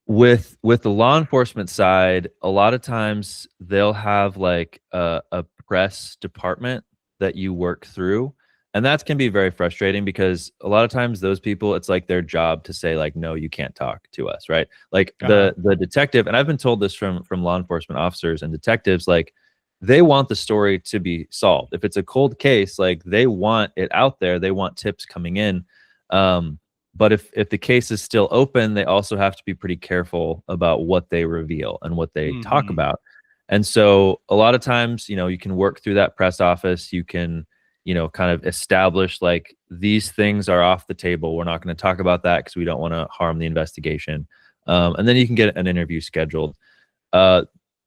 With the law enforcement side, a lot of times they'll have like a press department that you work through, and that can be very frustrating because a lot of times those people, it's like their job to say like, no, you can't talk to us, right? Like the detective, and I've been told this from law enforcement officers and detectives, like, they want the story to be solved. If it's a cold case, like, they want it out there, they want tips coming in. But if the case is still open, they also have to be pretty careful about what they reveal and what they talk about. And so a lot of times, you know, you can work through that press office. You can, you know, kind of establish like, these things are off the table. We're not going to talk about that because we don't want to harm the investigation. And then you can get an interview scheduled.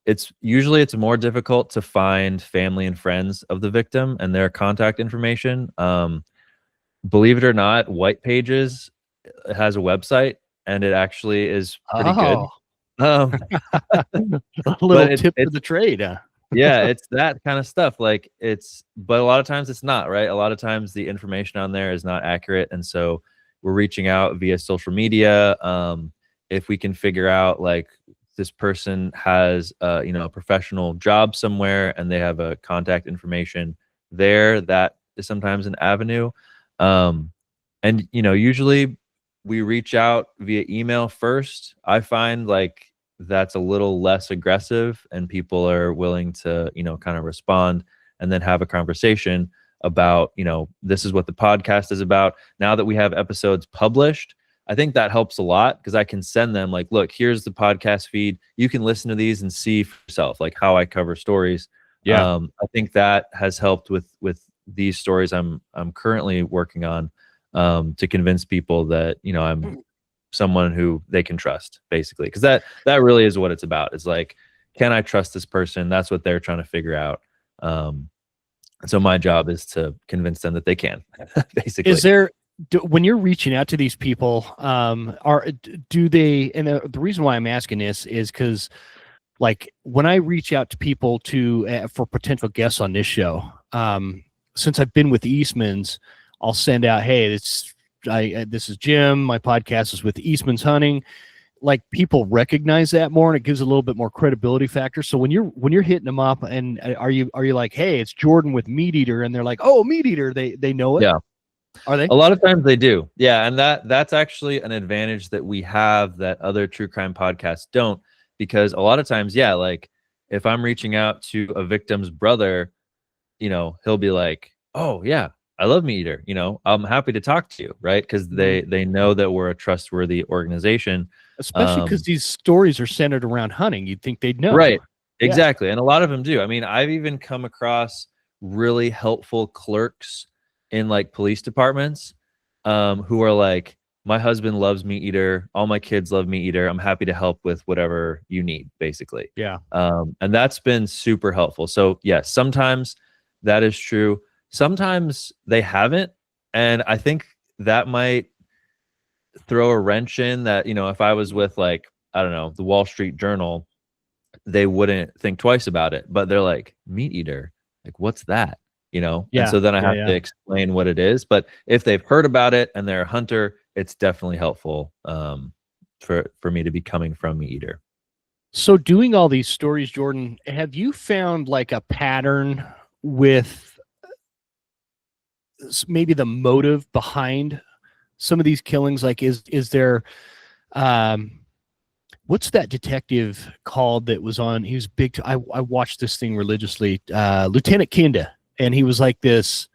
It's more difficult to find family and friends of the victim and their contact information. Believe it or not, White Pages has a website, and it actually is pretty good. A little tip for the trade. Yeah, it's that kind of stuff. Like, but a lot of times it's not, right? A lot of times the information on there is not accurate. And so we're reaching out via social media. If we can figure out like, this person has you know, a professional job somewhere and they have a contact information there, that is sometimes an avenue. And you know, usually we reach out via email first. I find like that's a little less aggressive and people are willing to, you know, kind of respond and then have a conversation about, you know, this is what the podcast is about. Now that we have episodes published, I think that helps a lot because I can send them like, look, here's the podcast feed. You can listen to these and see for yourself, like how I cover stories. Yeah. I think that has helped with these stories I'm currently working on, to convince people that, you know, I'm someone who they can trust, basically. Because that really is what it's about. It's like, can I trust this person? That's what they're trying to figure out. So my job is to convince them that they can, basically. Is there, when you're reaching out to these people, do they, and the reason why I'm asking this is because, like, when I reach out to people for potential guests on this show, since I've been with Eastman's, I'll send out, hey, this is Jim. My podcast is with Eastman's Hunting. Like, people recognize that more, and it gives a little bit more credibility factor. So when you're hitting them up, and are you like, hey, it's Jordan with Meat Eater, and they're like, oh, Meat Eater, they know it. Yeah. Are they? A lot of times they do. Yeah. And that's actually an advantage that we have that other true crime podcasts don't, because a lot of times, yeah, like if I'm reaching out to a victim's brother, you know, he'll be like, oh yeah, I love Meat Eater. You know, I'm happy to talk to you. Right. Because they know that we're a trustworthy organization. Especially because these stories are centered around hunting. You'd think they'd know. Right. Exactly. Yeah. And a lot of them do. I mean, I've even come across really helpful clerks in like police departments, who are like, my husband loves Meat Eater. All my kids love Meat Eater. I'm happy to help with whatever you need, basically. Yeah. And that's been super helpful. So yes, sometimes that is true. Sometimes they haven't. And I think that might throw a wrench in that, you know, if I was with like, I don't know, the Wall Street Journal, they wouldn't think twice about it, but they're like, Meat Eater, like, what's that? And Yeah. so then I have to Yeah. explain what it is. But if they've heard about it and they're a hunter, it's definitely helpful for me to be coming from meat eater. So doing all these stories, Jordan, have you found like a pattern with maybe the motive behind some of these killings? Like, is there, um, what's that detective called that was on? He was big. I watched this thing religiously. Lieutenant Kinda, and he was like this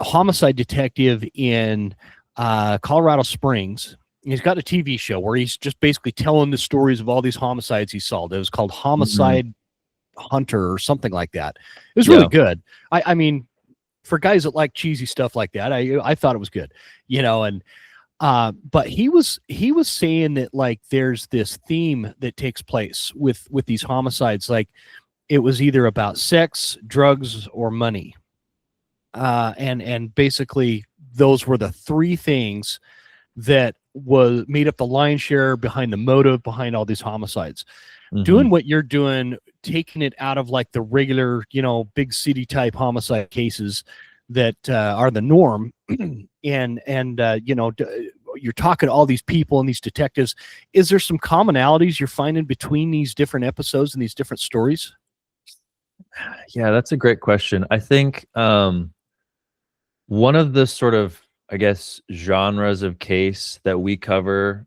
homicide detective in Colorado Springs. He's got a TV show where he's just basically telling the stories of all these homicides he solved. It was called Mhm. Homicide Hunter or something like that. It was really Yeah. good. I mean, for guys that like cheesy stuff like that, I thought it was good, and but he was saying that like there's this theme that takes place with these homicides, like it was either about sex, drugs, or money, and basically those were the three things that was made up the lion's share behind the motive behind all these homicides. Hmm. Doing what you're doing, taking it out of like the regular, big city type homicide cases that are the norm, and you're talking to all these people and these detectives. Is there some commonalities you're finding between these different episodes and these different stories? Yeah, that's a great question. I think one of the sort of, I guess, genres of case that we cover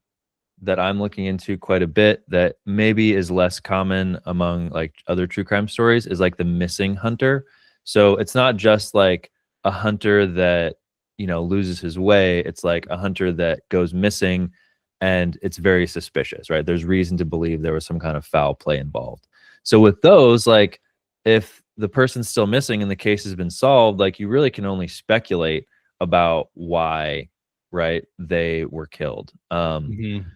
that I'm looking into quite a bit that maybe is less common among like other true crime stories is like the missing hunter. So it's not just like a hunter that, loses his way. It's like a hunter that goes missing and it's very suspicious, right? There's reason to believe there was some kind of foul play involved. So with those, like if the person's still missing and the case has been solved, like you really can only speculate about why, right, they were killed. Mm-hmm.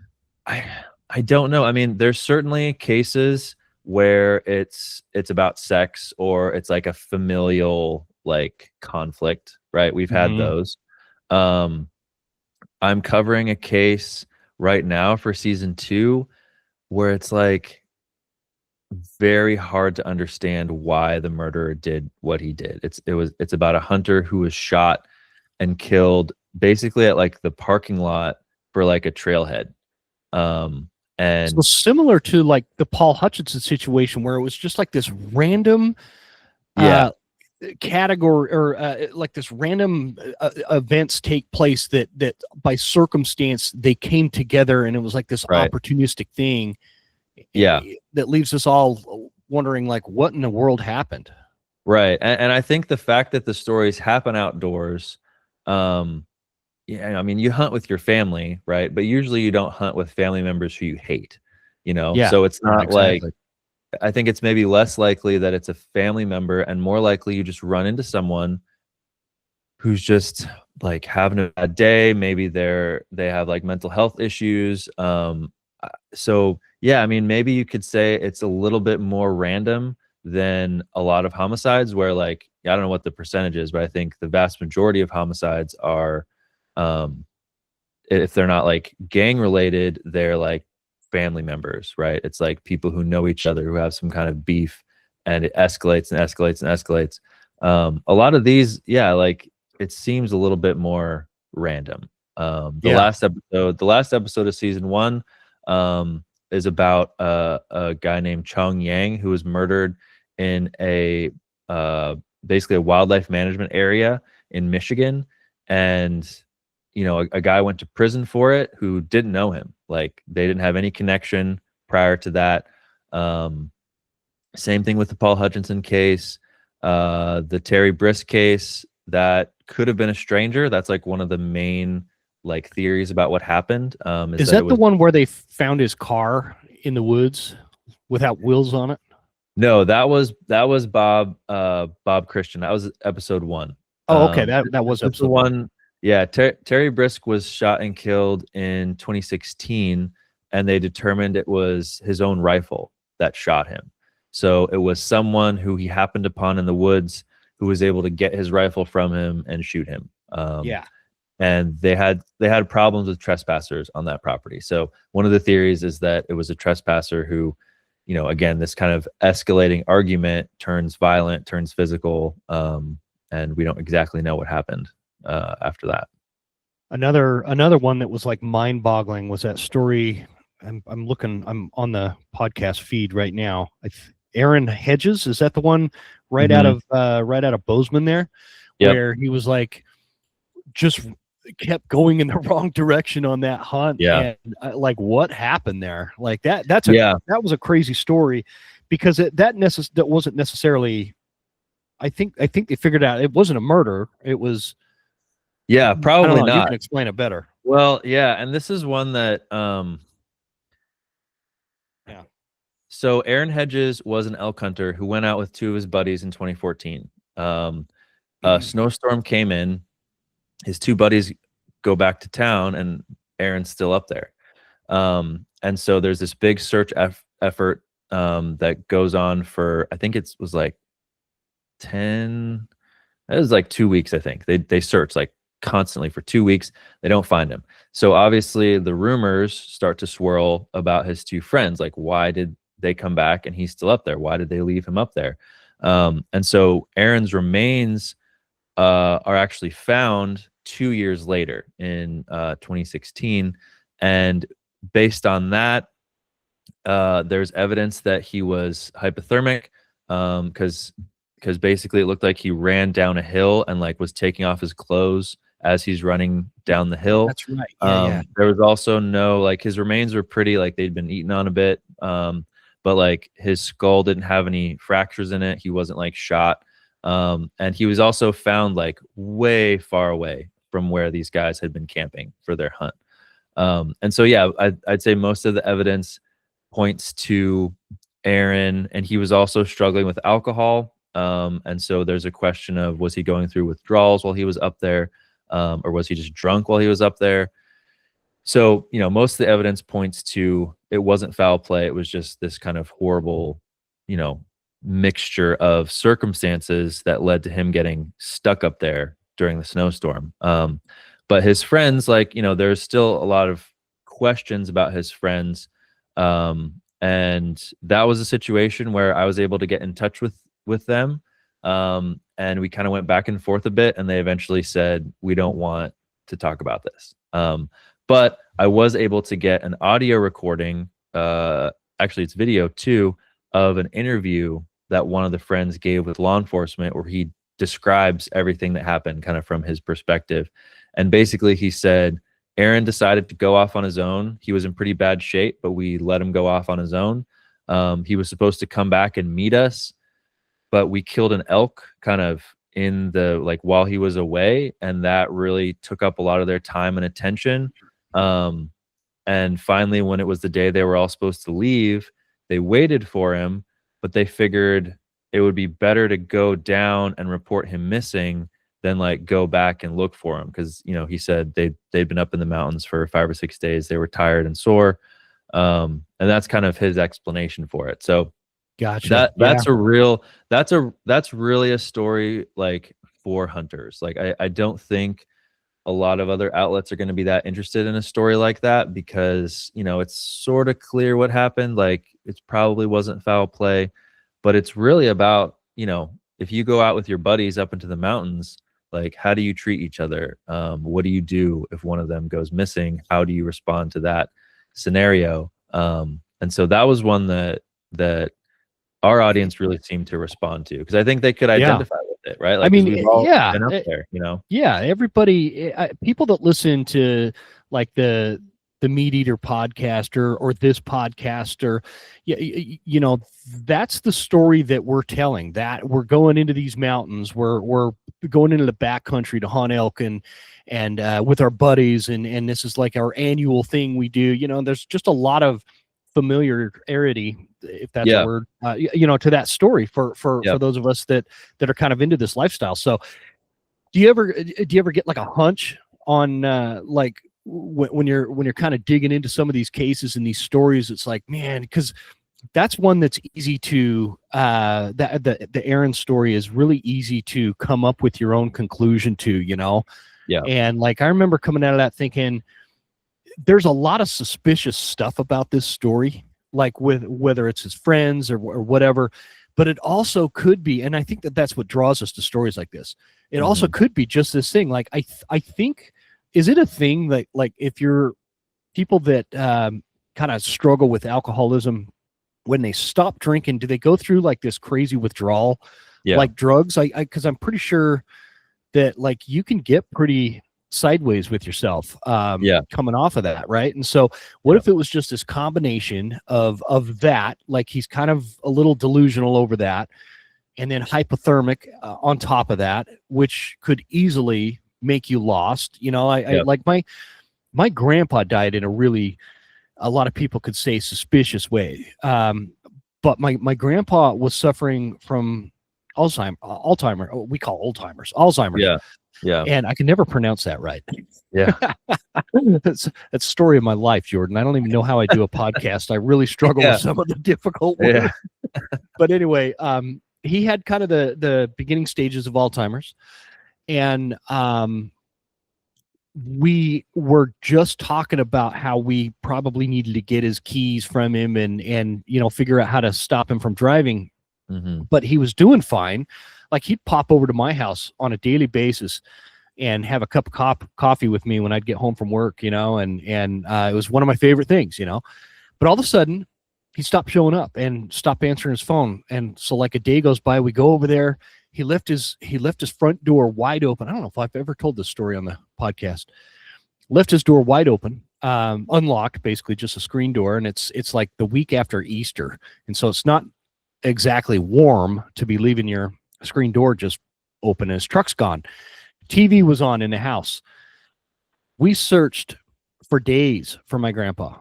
I I don't know. I mean, there's certainly cases where it's about sex or it's like a familial like conflict, right? We've had Mm-hmm. those. Um, I'm covering a case right now for season 2 where it's like very hard to understand why the murderer did what he did. It's about a hunter who was shot and killed basically at like the parking lot for like a trailhead. Um, So and similar to like the Paul Hutchinson situation, where it was just like this random yeah, uh, category, or like this random events take place that by circumstance they came together, and it was like this right. opportunistic thing Yeah, that leaves us all wondering like what in the world happened. right. And I think the fact that the stories happen outdoors, um, yeah, I mean, you hunt with your family, right? But usually you don't hunt with family members who you hate, Yeah, So it's yeah, not like exactly. I think it's maybe less likely that it's a family member and more likely you just run into someone who's just like having a bad day. Maybe they have like mental health issues. So yeah, I mean, maybe you could say it's a little bit more random than a lot of homicides where like, I don't know what the percentage is, but I think the vast majority of homicides are, um, if they're not like gang related, they're like family members, right? It's like people who know each other, who have some kind of beef, and it escalates and escalates and escalates. A lot of these, yeah, like it seems a little bit more random. Yeah. The last episode of season 1, is about a guy named Chong Yang who was murdered in a basically a wildlife management area in Michigan, and a guy went to prison for it who didn't know him. Like they didn't have any connection prior to that. Um, Same thing with the Paul Hutchinson case, the Terry Brisk case. That could have been a stranger. That's like one of the main like theories about what happened. Is Is that it that the was one where they found his car in the woods without wheels on it? no, that was Bob Christian. That was episode 1. Oh, okay. That This was is the episode 1. one. Yeah, Terry Brisk was shot and killed in 2016, and they determined it was his own rifle that shot him. So it was someone who he happened upon in the woods who was able to get his rifle from him and shoot him. Yeah. And they had problems with trespassers on that property. So one of the theories is that it was a trespasser who, again, this kind of escalating argument turns violent, turns physical, and we don't exactly know what happened after that. Another one that was like mind-boggling was that story. I'm on the podcast feed right now. Aaron Hedges, is that the one right out of Bozeman there, where he was like just kept going in the wrong direction on that hunt, and like what happened there? Like that was a crazy story, because that wasn't necessarily. I think they figured out it wasn't a murder. It was. Yeah, probably not. You can explain it better. Well, yeah, and this is one that so Aaron Hedges was an elk hunter who went out with two of his buddies in 2014. A snowstorm came in. His two buddies go back to town, and Aaron's still up there. And so there's this big search effort that goes on for, I think it was like 2 weeks, I think. They search like constantly for 2 weeks. They don't find him. So obviously the rumors start to swirl about his two friends. Like, why did they come back and he's still up there? Why did they leave him up there? And so Aaron's remains are actually found 2 years later in 2016. And based on that, there's evidence that he was hypothermic, because basically it looked like he ran down a hill and like was taking off his clothes as he's running down the hill. That's right. Yeah. There was also no, like, his remains were pretty, like, they'd been eaten on a bit, but like his skull didn't have any fractures in it. He wasn't like shot. And he was also found like way far away from where these guys had been camping for their hunt. And so, yeah, I'd say most of the evidence points to Aaron, and he was also struggling with alcohol. And so there's a question of, was he going through withdrawals while he was up there? Or was he just drunk while he was up there? So, most of the evidence points to it wasn't foul play. It was just this kind of horrible, mixture of circumstances that led to him getting stuck up there during the snowstorm. But his friends, like, there's still a lot of questions about his friends. And that was a situation where I was able to get in touch with them. And we kind of went back and forth a bit, and they eventually said, we don't want to talk about this. But I was able to get an audio recording, actually it's video too, of an interview that one of the friends gave with law enforcement, where he describes everything that happened kind of from his perspective. And basically he said, Aaron decided to go off on his own. He was in pretty bad shape, but we let him go off on his own. He was supposed to come back and meet us, but we killed an elk kind of in the, like, while he was away. And that really took up a lot of their time and attention. And finally, when it was the day they were all supposed to leave, they waited for him, but they figured it would be better to go down and report him missing than like go back and look for him. Because, he said they'd been up in the mountains for 5 or 6 days. They were tired and sore. And that's kind of his explanation for it. So gotcha. That's really a story like for hunters. Like, I don't think a lot of other outlets are going to be that interested in a story like that, because, it's sort of clear what happened. Like, it probably wasn't foul play, but it's really about, if you go out with your buddies up into the mountains, like, how do you treat each other? What do you do if one of them goes missing? How do you respond to that scenario? And so that was one that our audience really seemed to respond to, because I think they could identify with it, right? Like, we've all been up there, Yeah, everybody, people that listen to like the Meat Eater podcast or this podcast, or that's the story that we're telling. That we're going into these mountains, we're going into the backcountry to hunt elk and with our buddies, and this is like our annual thing we do. There's just a lot of familiarity, if that's a word, to that story for those of us that are kind of into this lifestyle. So do you ever get like a hunch on like when you're kind of digging into some of these cases and these stories? It's like, man, because that's one that's easy to the Aaron story is really easy to come up with your own conclusion to, and like I remember coming out of that thinking, there's a lot of suspicious stuff about this story. like with whether it's his friends or whatever. But it also could be, and I think that that's what draws us to stories like this. It also could be just this thing. Like I think, is it a thing that, like, if you're people that kind of struggle with alcoholism, when they stop drinking, do they go through like this crazy withdrawal, like drugs? Because I'm pretty sure that, like, you can get pretty sideways with yourself coming off of that, right? And so what if it was just this combination of that, like he's kind of a little delusional over that, and then hypothermic on top of that, which could easily make you lost. I like my grandpa died in a lot of people could say suspicious way, but my grandpa was suffering from Alzheimer. We call old timers Alzheimer's. Yeah. And I can never pronounce that right. Yeah. That's the story of my life, Jordan. I don't even know how I do a podcast. I really struggle with some of the difficult words. But anyway, he had kind of the beginning stages of Alzheimer's. And we were just talking about how we probably needed to get his keys from him and figure out how to stop him from driving. But he was doing fine. Like, he'd pop over to my house on a daily basis and have a cup of coffee with me when I'd get home from work, and it was one of my favorite things, But all of a sudden, he stopped showing up and stopped answering his phone. And so, like, a day goes by, we go over there. He left his front door wide open. I don't know if I've ever told this story on the podcast. Left his door wide open, unlocked, basically just a screen door, and it's like the week after Easter, and so it's not exactly warm to be leaving your screen door just open, and his truck's gone. TV was on in the house. We searched for days for my grandpa.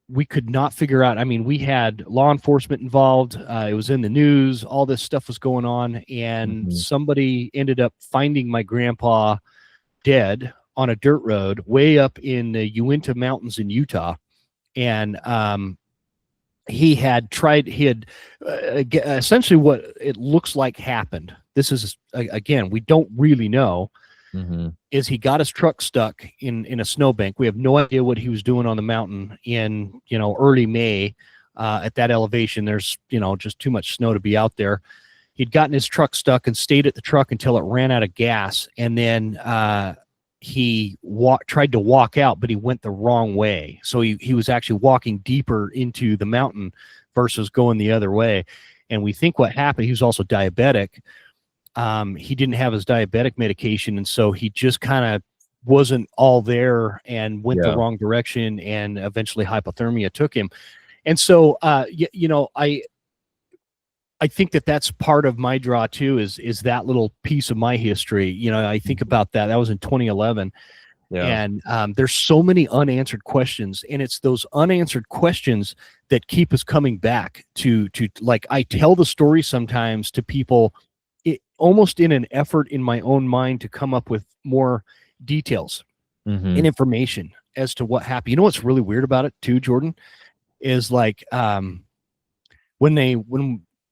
We could not figure out. I mean, we had law enforcement involved. It was in the news. All this stuff was going on, and somebody ended up finding my grandpa dead on a dirt road way up in the Uinta Mountains in Utah. And he had essentially what it looks like happened. This is, again, we don't really know, is he got his truck stuck in a snowbank. We have no idea what he was doing on the mountain in, early May. At that elevation, there's, just too much snow to be out there. He'd gotten his truck stuck and stayed at the truck until it ran out of gas. And then he tried to walk out, but he went the wrong way. So he was actually walking deeper into the mountain versus going the other way. And we think what happened, he was also diabetic. He didn't have his diabetic medication, and so he just kind of wasn't all there and went the wrong direction, and eventually hypothermia took him. And so, I think that that's part of my draw too, is that little piece of my history. I think about that. That was in 2011. And there's so many unanswered questions, and it's those unanswered questions that keep us coming back to like, I tell the story sometimes to people, almost in an effort in my own mind to come up with more details and information as to what happened. You know what's really weird about it too, Jordan, is like when they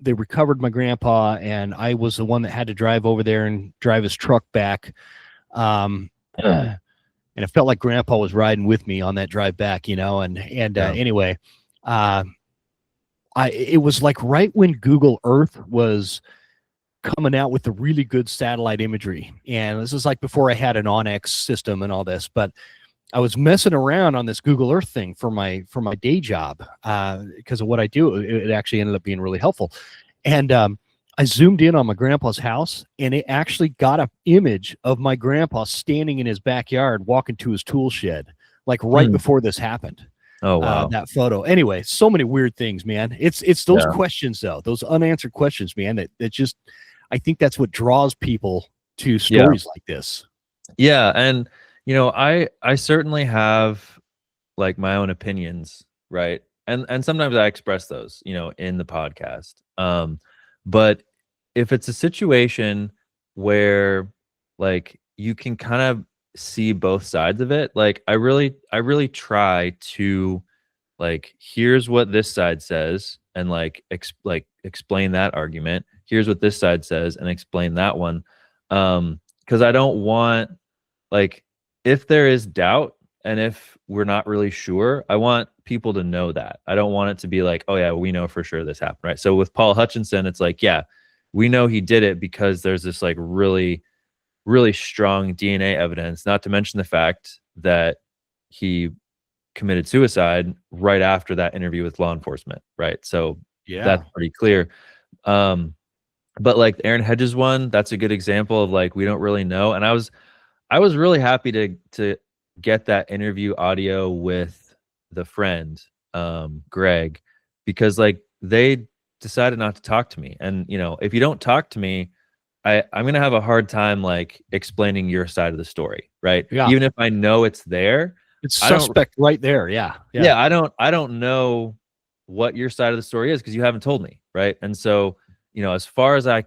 recovered my grandpa, and I was the one that had to drive over there and drive his truck back. And it felt like grandpa was riding with me on that drive back, anyway, it was like right when Google Earth was coming out with the really good satellite imagery. And this is like before I had an Onyx system and all this, but I was messing around on this Google Earth thing for my day job because of what I do. It actually ended up being really helpful. And I zoomed in on my grandpa's house, and it actually got an image of my grandpa standing in his backyard walking to his tool shed, like right before this happened. Oh, wow. That photo. Anyway, so many weird things, man. It's those questions, though, those unanswered questions, man, that just, I think that's what draws people to stories like this. Yeah. And, I certainly have like my own opinions, right? And sometimes I express those, in the podcast. But if it's a situation where like you can kind of see both sides of it, like I really try to like, here's what this side says, and like explain that argument. Here's what this side says, and explain that one. Because I don't want, like, if there is doubt and if we're not really sure, I want people to know that. I don't want it to be like, oh yeah, we know for sure this happened, right? So with Paul Hutchinson, it's like, yeah, we know he did it because there's this like really, really strong DNA evidence, not to mention the fact that he committed suicide right after that interview with law enforcement, right? So that's pretty clear. But like the Aaron Hedges one, that's a good example of like we don't really know. And I was really happy to get that interview audio with the friend, Greg, because like they decided not to talk to me. And you know, if you don't talk to me, I'm gonna have a hard time like explaining your side of the story, right? Yeah. Even if I know it's there, It's suspect right there. Yeah. I don't know what your side of the story is because you haven't told me, right? And so, you know, as far as I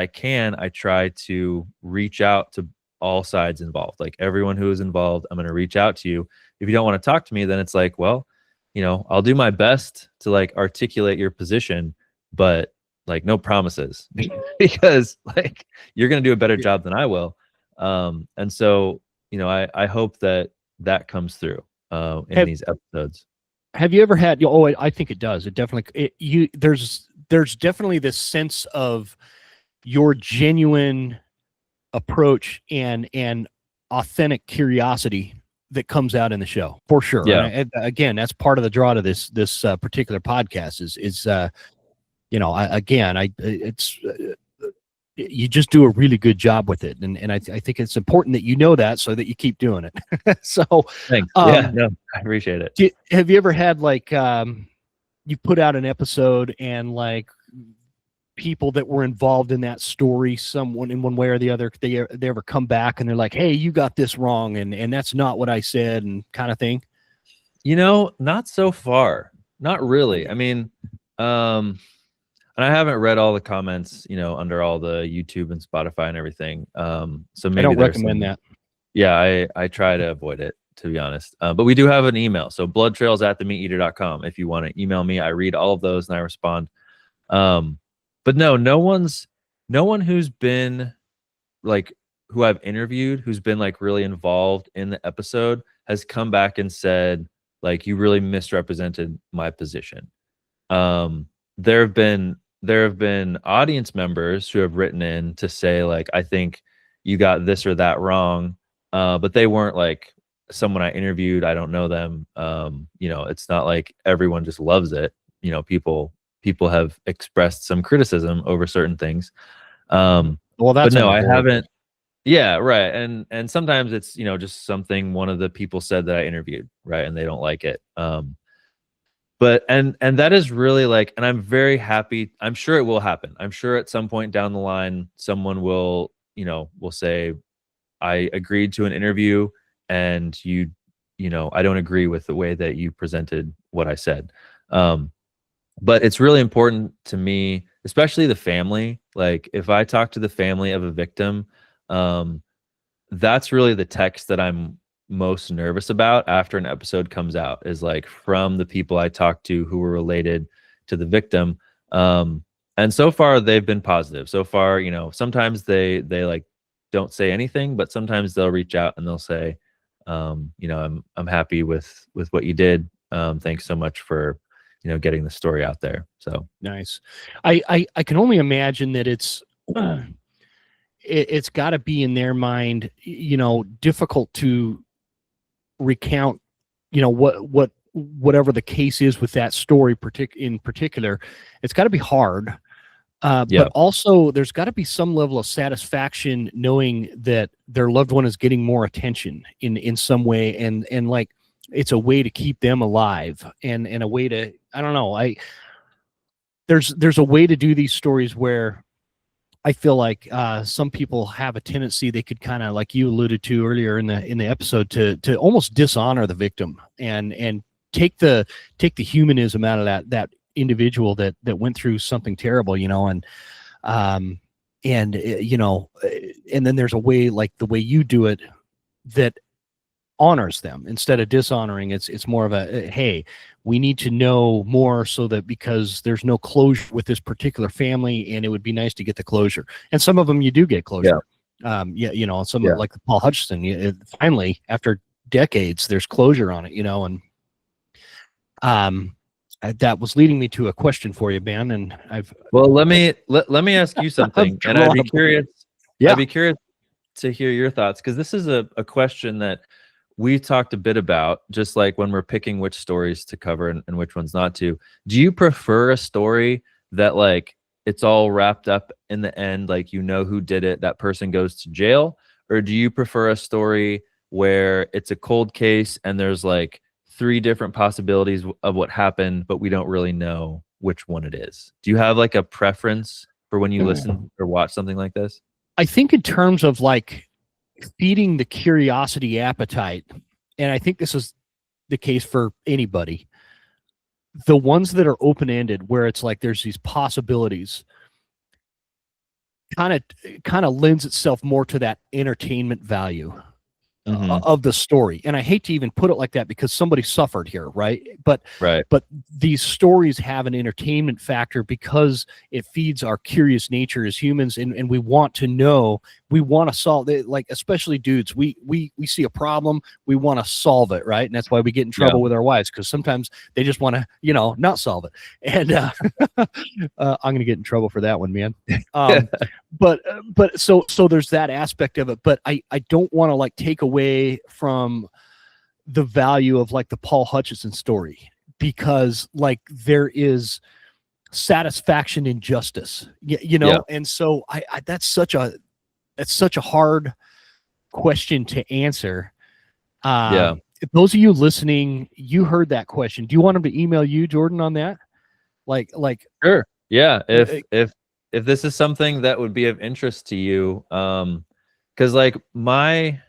can, I try to reach out to all sides involved, like everyone who is involved. I'm going to reach out to you. If you don't want to talk to me, then it's like, well, you know, I'll do my best to like articulate your position, but like no promises because like you're going to do a better job than I will. And so, you know, I hope that comes through in these episodes. Have you ever had? Oh, I think it does. It definitely. There's definitely this sense of your genuine approach and authentic curiosity that comes out in the show for sure. Yeah. And again, that's part of the draw to this particular podcast is you know, it's you just do a really good job with it, and I think it's important that you know that so that you keep doing it. So thanks. Yeah, no, I appreciate it. Have you ever had like you put out an episode and like people that were involved in that story, someone in one way or the other, they ever come back and they're like, hey, you got this wrong, and that's not what I said, and kind of thing? You know, not so far. Not really. I mean, and I haven't read all the comments, you know, under all the YouTube and Spotify and everything. So maybe I don't recommend that. Yeah, I try to avoid it, to be honest. But we do have an email. So bloodtrails@themeateater.com. If you want to email me, I read all of those and I respond. But no one who's been like, who I've interviewed, who's been like really involved in the episode has come back and said, like, you really misrepresented my position. There have been audience members who have written in to say, like, I think you got this or that wrong. But they weren't like someone I interviewed. I don't know them. You know, it's not like everyone just loves it. You know, people have expressed some criticism over certain things. Well, that's, but no, I haven't. Yeah, right. And sometimes it's, you know, just something one of the people said that I interviewed, right, and they don't like it. But and that is really like, and I'm very happy. I'm sure it will happen. I'm sure at some point down the line, someone will, you know, will say, I agreed to an interview and you know, I don't agree with the way that you presented what I said. But it's really important to me, especially the family. Like if I talk to the family of a victim, that's really the text that I'm most nervous about after an episode comes out, is like from the people I talked to who were related to the victim. And so far they've been positive. So far, you know, sometimes they like don't say anything, but sometimes they'll reach out and they'll say, you know, I'm happy with what you did. Thanks so much for, you know, getting the story out there. So nice. I can only imagine that it's got to be in their mind, you know, difficult to recount, you know, whatever the case is with that story in particular. It's got to be hard. But also there's got to be some level of satisfaction knowing that their loved one is getting more attention in some way, and like it's a way to keep them alive, and a way to, I don't know, there's a way to do these stories where I feel like some people have a tendency, they could kind of, like you alluded to earlier in the episode, to almost dishonor the victim and take the humanism out of that individual that went through something terrible, you know, and you know, and then there's a way, like the way you do it, that honors them instead of dishonoring. It's more of a, hey, we need to know more, so that, because there's no closure with this particular family, and it would be nice to get the closure. And some of them you do get closure. You know, some like the Paul Hutchinson, finally after decades there's closure on it, you know. And That was leading me to a question for you, Ben, and Well, let me ask you something, and I'd be curious. Yeah. I'd be curious to hear your thoughts, because this is a question that we talked a bit about, just like when we're picking which stories to cover and which ones not to. Do you prefer a story that like it's all wrapped up in the end, like you know who did it, that person goes to jail, or do you prefer a story where it's a cold case and there's like 3 different possibilities of what happened, but we don't really know which one it is? Do you have like a preference for when you listen or watch something like this? I think in terms of like feeding the curiosity appetite, and I think this is the case for anybody, the ones that are open-ended, where it's like there's these possibilities, kind of lends itself more to that entertainment value of the story. And I hate to even put it like that because somebody suffered here, right? But these stories have an entertainment factor because it feeds our curious nature as humans, and we want to know, we want to solve it. Like, especially dudes, we see a problem, we want to solve it, right? And that's why we get in trouble with our wives, because sometimes they just want to, not solve it. And I'm gonna get in trouble for that one, man. But so there's that aspect of it, but I don't want to like take away from the value of like the Paul Hutchinson story, because like there is satisfaction in justice, and so I that's such a hard question to answer. If those of you listening, you heard that question, do you want them to email you, Jordan, on that? Like Sure. Yeah. If this is something that would be of interest to you, because like my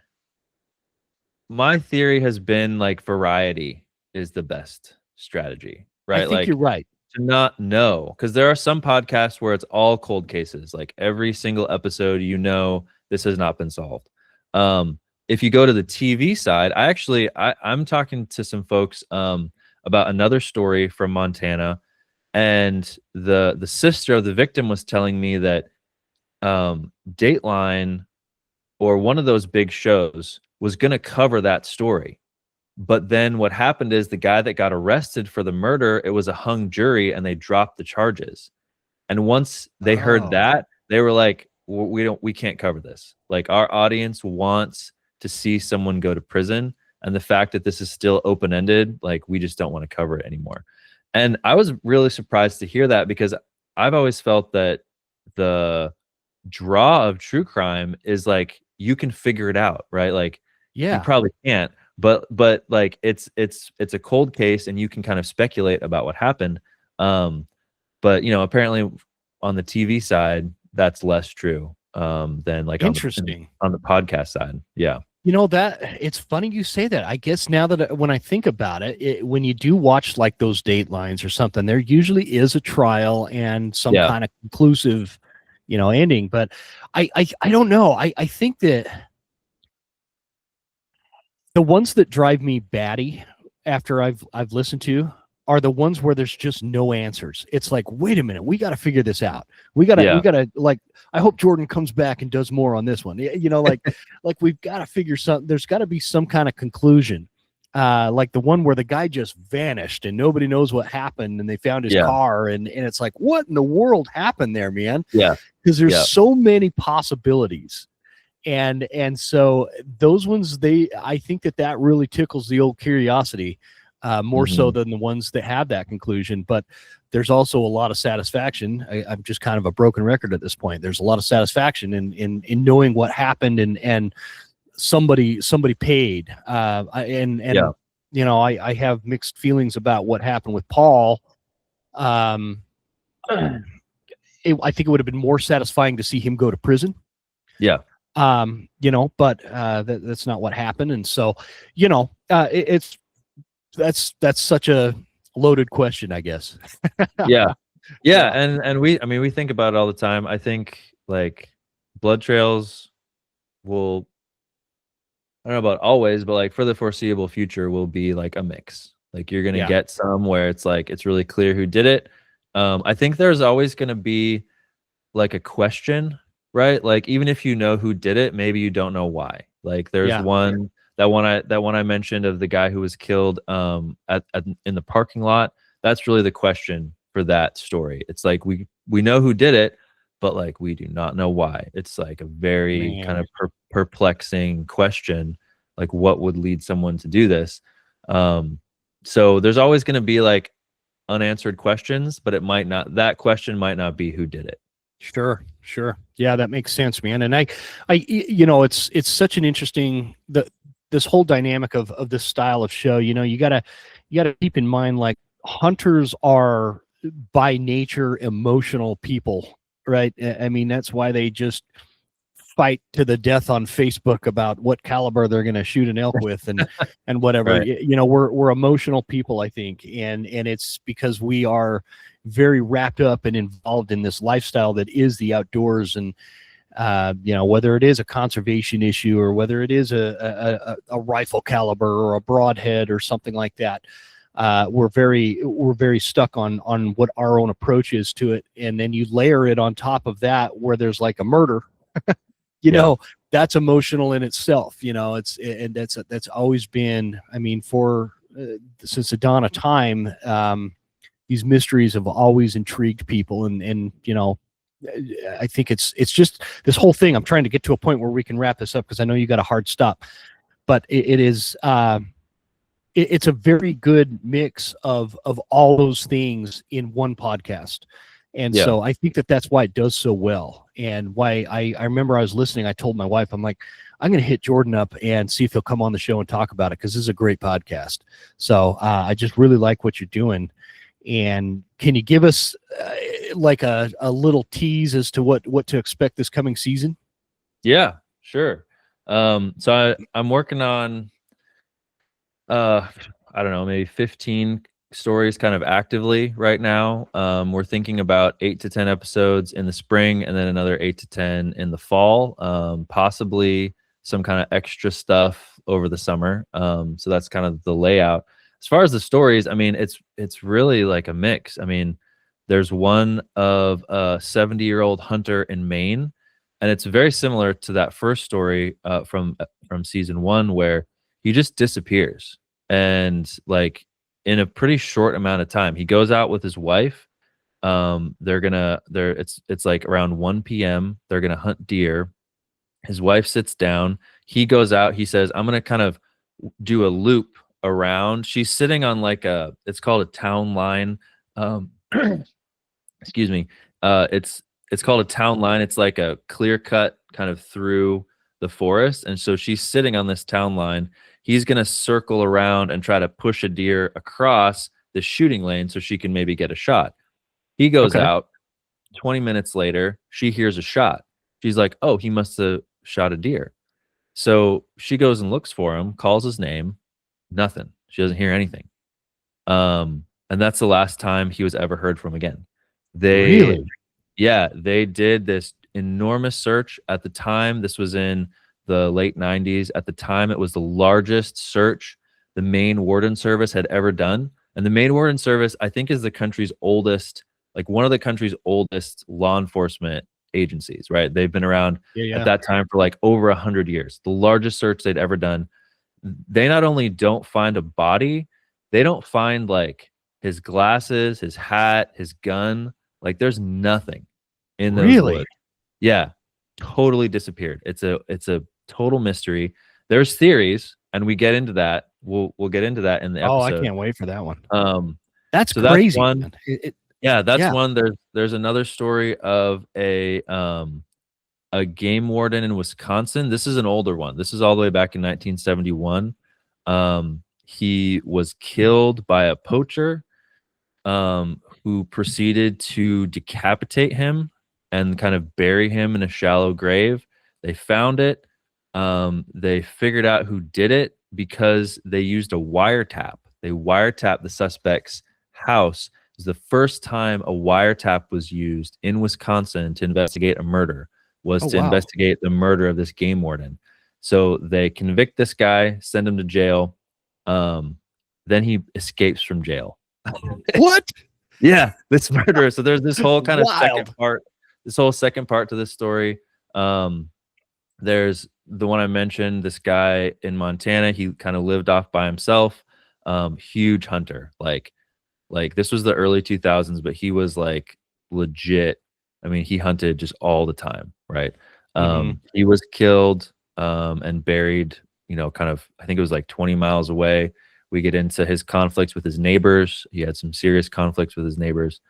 theory has been like variety is the best strategy, right? I think you're right. To not know, because there are some podcasts where it's all cold cases, like every single episode, this has not been solved. If you go to the TV side, I'm talking to some folks about another story from Montana, and the sister of the victim was telling me that Dateline or one of those big shows was going to cover that story. But then what happened is the guy that got arrested for the murder, it was a hung jury and they dropped the charges. And once they heard that, they were like, we can't cover this. Like, our audience wants to see someone go to prison. And the fact that this is still open-ended, like, we just don't want to cover it anymore. And I was really surprised to hear that, because I've always felt that the draw of true crime is like, you can figure it out, right? Like, you probably can't, but like it's a cold case and you can kind of speculate about what happened. But apparently on the TV side, that's less true than like interesting on the podcast side. Yeah. That it's funny you say that. I guess now that when I think about it, when you do watch like those Datelines or something, there usually is a trial and some kind of conclusive, ending. But I don't know. I think that the ones that drive me batty after I've listened to are the ones where there's just no answers. It's like, wait a minute, we got to figure this out. We got to like, I hope Jordan comes back and does more on this one. Like we've got to figure something. There's got to be some kind of conclusion. Like the one where the guy just vanished and nobody knows what happened, and they found his car, and it's like, what in the world happened there, man? Yeah. Because there's so many possibilities. And so those ones, I think that really tickles the old curiosity more so than the ones that have that conclusion. But there's also a lot of satisfaction. I'm just kind of a broken record at this point. There's a lot of satisfaction in knowing what happened, and somebody paid. I have mixed feelings about what happened with Paul. I think it would have been more satisfying to see him go to prison. Yeah. But that's not what happened. And so, that's such a loaded question, I guess. Yeah. And we think about it all the time. I think like blood trails will, I don't know about always, but like for the foreseeable future will be like a mix. Like you're going to get some where it's like, it's really clear who did it. I think there's always going to be like a question, right? Like even if you know who did it, maybe you don't know why. Like there's that one I mentioned of the guy who was killed in the parking lot. That's really the question for that story. It's like we know who did it, but like we do not know why. It's like a very kind Man. of perplexing question, like what would lead someone to do this. So there's always going to be like unanswered questions, but that question might not be who did it. Sure. Yeah, that makes sense, man. And it's such an interesting this whole dynamic of this style of show. You gotta keep in mind, like, hunters are by nature emotional people, right? I mean, that's why they just fight to the death on Facebook about what caliber they're going to shoot an elk with and whatever. Right. We're emotional people, I think, and it's because we are very wrapped up and involved in this lifestyle that is the outdoors. And whether it is a conservation issue or whether it is a rifle caliber or a broadhead or something like that, we're very stuck on what our own approach is to it. And then you layer it on top of that where there's like a murder, that's emotional in itself. That's always been, I mean, since the dawn of time, these mysteries have always intrigued people. And I think it's just this whole thing. I'm trying to get to a point where we can wrap this up, because I know you got a hard stop, but it's a very good mix of all those things in one podcast. And so I think that's why it does so well. And why I remember I was listening, I told my wife, I'm like, I'm going to hit Jordan up and see if he'll come on the show and talk about it, because this is a great podcast. So I just really like what you're doing. And can you give us like a little tease as to what to expect this coming season? Yeah, sure. So I'm working on, I don't know, maybe 15 stories kind of actively right now. We're thinking about 8 to 10 episodes in the spring, and then another 8 to 10 in the fall, possibly some kind of extra stuff over the summer. So that's kind of the layout. As far as the stories, I mean, it's really like a mix. I mean, there's one of a 70-year-old hunter in Maine, and it's very similar to that first story from season 1, where he just disappears. And like in a pretty short amount of time, he goes out with his wife. It's like around 1 p.m. They're gonna hunt deer. His wife sits down. He goes out. He says, I'm gonna kind of do a loop around. She's sitting on like it's called a town line. Excuse me. It's called a town line. It's like a clear cut kind of through the forest. And so she's sitting on this town line. He's going to circle around and try to push a deer across the shooting lane so she can maybe get a shot. He goes out. 20 minutes later, she hears a shot. She's like, oh, he must have shot a deer. So she goes and looks for him, calls his name. Nothing. She doesn't hear anything. And that's the last time he was ever heard from again. Really? Yeah, they did this enormous search at the time. This was in the late 90s. At the time, it was the largest search the Maine Warden Service had ever done. And the Maine Warden Service, I think, is the country's oldest, like one of the country's oldest law enforcement agencies, right? They've been around at that time for like over 100 years. The largest search they'd ever done. They not only don't find a body, they don't find like his glasses, his hat, his gun. Like there's nothing in those woods. Yeah, totally disappeared. It's a total mystery. There's theories, and we get into that. We'll get into that in the episode. Oh, I can't wait for that one. That's so crazy. That's one. That's one. There's another story of a game warden in Wisconsin. This is an older one. This is all the way back in 1971. He was killed by a poacher who proceeded to decapitate him and kind of bury him in a shallow grave. They found it. They figured out who did it because they used a wiretap. They wiretapped the suspect's house. It was the first time a wiretap was used in Wisconsin to investigate a murder, investigate the murder of this game warden. So they convict this guy, send him to jail. Then he escapes from jail. What? Yeah, this murderer. So there's this whole kind of second part to this story. There's the one I mentioned, this guy in Montana, he kind of lived off by himself. Huge hunter. Like this was the early 2000s, but he was like legit. I mean, he hunted just all the time, right? He was killed and buried, kind of, I think it was like 20 miles away. We get into his conflicts with his neighbors. He had some serious conflicts with his neighbors.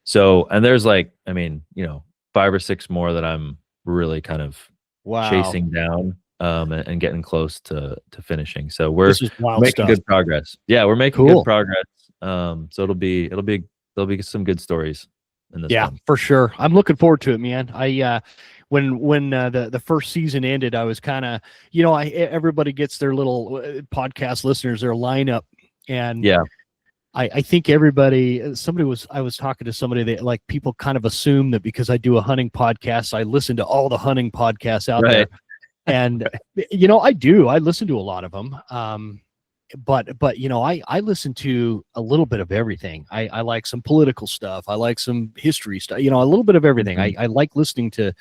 So, and there's like, I mean, 5 or 6 more that I'm really kind of chasing down and getting close to finishing. So This is wild making stuff. good progress. Yeah, we're making Cool. good progress. So there'll be some good stories in this one. For sure. I'm looking forward to it, man. When the first season ended, I was kind of, everybody gets their little podcast listeners, their lineup, and I think I was talking to somebody that, like, people kind of assume that because I do a hunting podcast, I listen to all the hunting podcasts out there. And, I listen to a lot of them. But I listen to a little bit of everything. I like some political stuff. I like some history stuff, a little bit of everything. I like listening to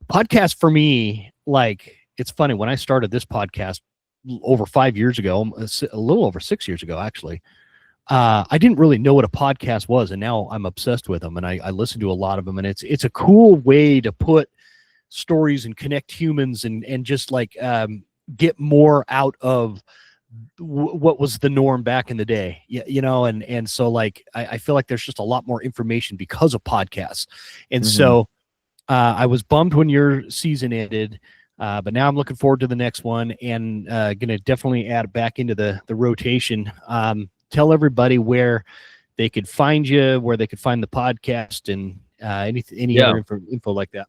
podcasts. For me, like, it's funny, when I started this podcast over 5 years ago, a little over 6 years ago, actually, I didn't really know what a podcast was, and now I'm obsessed with them, and I listen to a lot of them, and it's a cool way to put stories and connect humans and just like get more out of what was the norm back in the day, and so, like, I feel like there's just a lot more information because of podcasts. And so I was bummed when your season ended, but now I'm looking forward to the next one, and gonna definitely add it back into the rotation. Tell everybody where they could find you, where they could find the podcast, and any other info like that.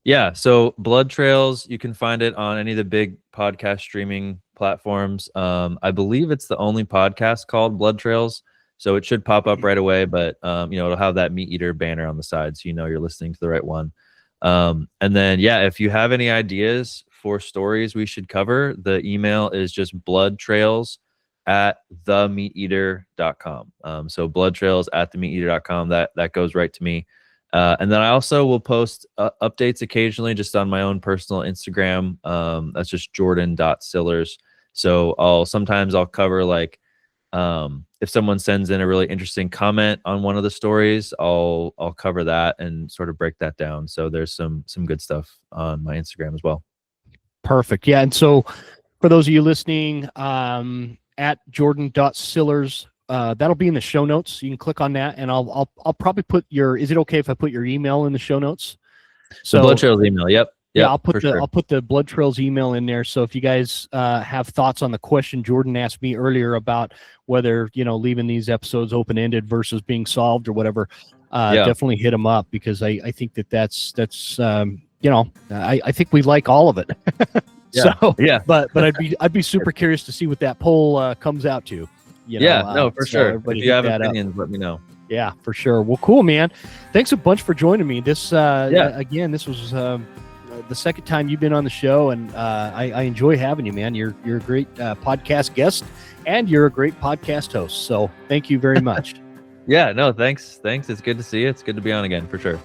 Yeah, so Blood Trails, you can find it on any of the big podcast streaming platforms. I believe it's the only podcast called Blood Trails, so it should pop up right away, but it'll have that Meat Eater banner on the side, so you're listening to the right one. And then, if you have any ideas for stories we should cover, the email is just bloodtrails@themeateater.com. So bloodtrails@themeateater.com, that goes right to me. And then I also will post updates occasionally just on my own personal Instagram. That's just jordan.sillars. So sometimes I'll cover, like, if someone sends in a really interesting comment on one of the stories, I'll cover that and sort of break that down. So there's some good stuff on my Instagram as well. Perfect. Yeah. And so for those of you listening, at jordan.sillars, that'll be in the show notes. You can click on that, and I'll probably put is it okay if I put your email in the show notes? So the Blood Trails email. Yep. Yeah, I'll put the Blood Trails email in there. So if you guys have thoughts on the question Jordan asked me earlier about whether, leaving these episodes open-ended versus being solved or whatever, definitely hit them up, because I think that's I think we like all of it. But I'd be super curious to see what that poll comes out to. For sure. If you have opinions, let me know. Yeah, for sure. Well, cool, man. Thanks a bunch for joining me. This again, this was the second time you've been on the show, and I enjoy having you, man. You're a great podcast guest, and you're a great podcast host. So thank you very much. Thanks. It's good to see you. It's good to be on again, for sure.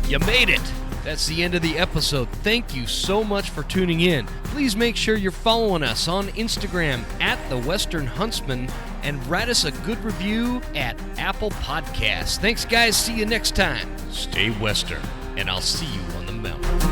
You made it. That's the end of the episode. Thank you so much for tuning in. Please make sure you're following us on Instagram at the Western Huntsman, and write us a good review at Apple Podcasts. Thanks, guys. See you next time. Stay Western, and I'll see you on the mountain.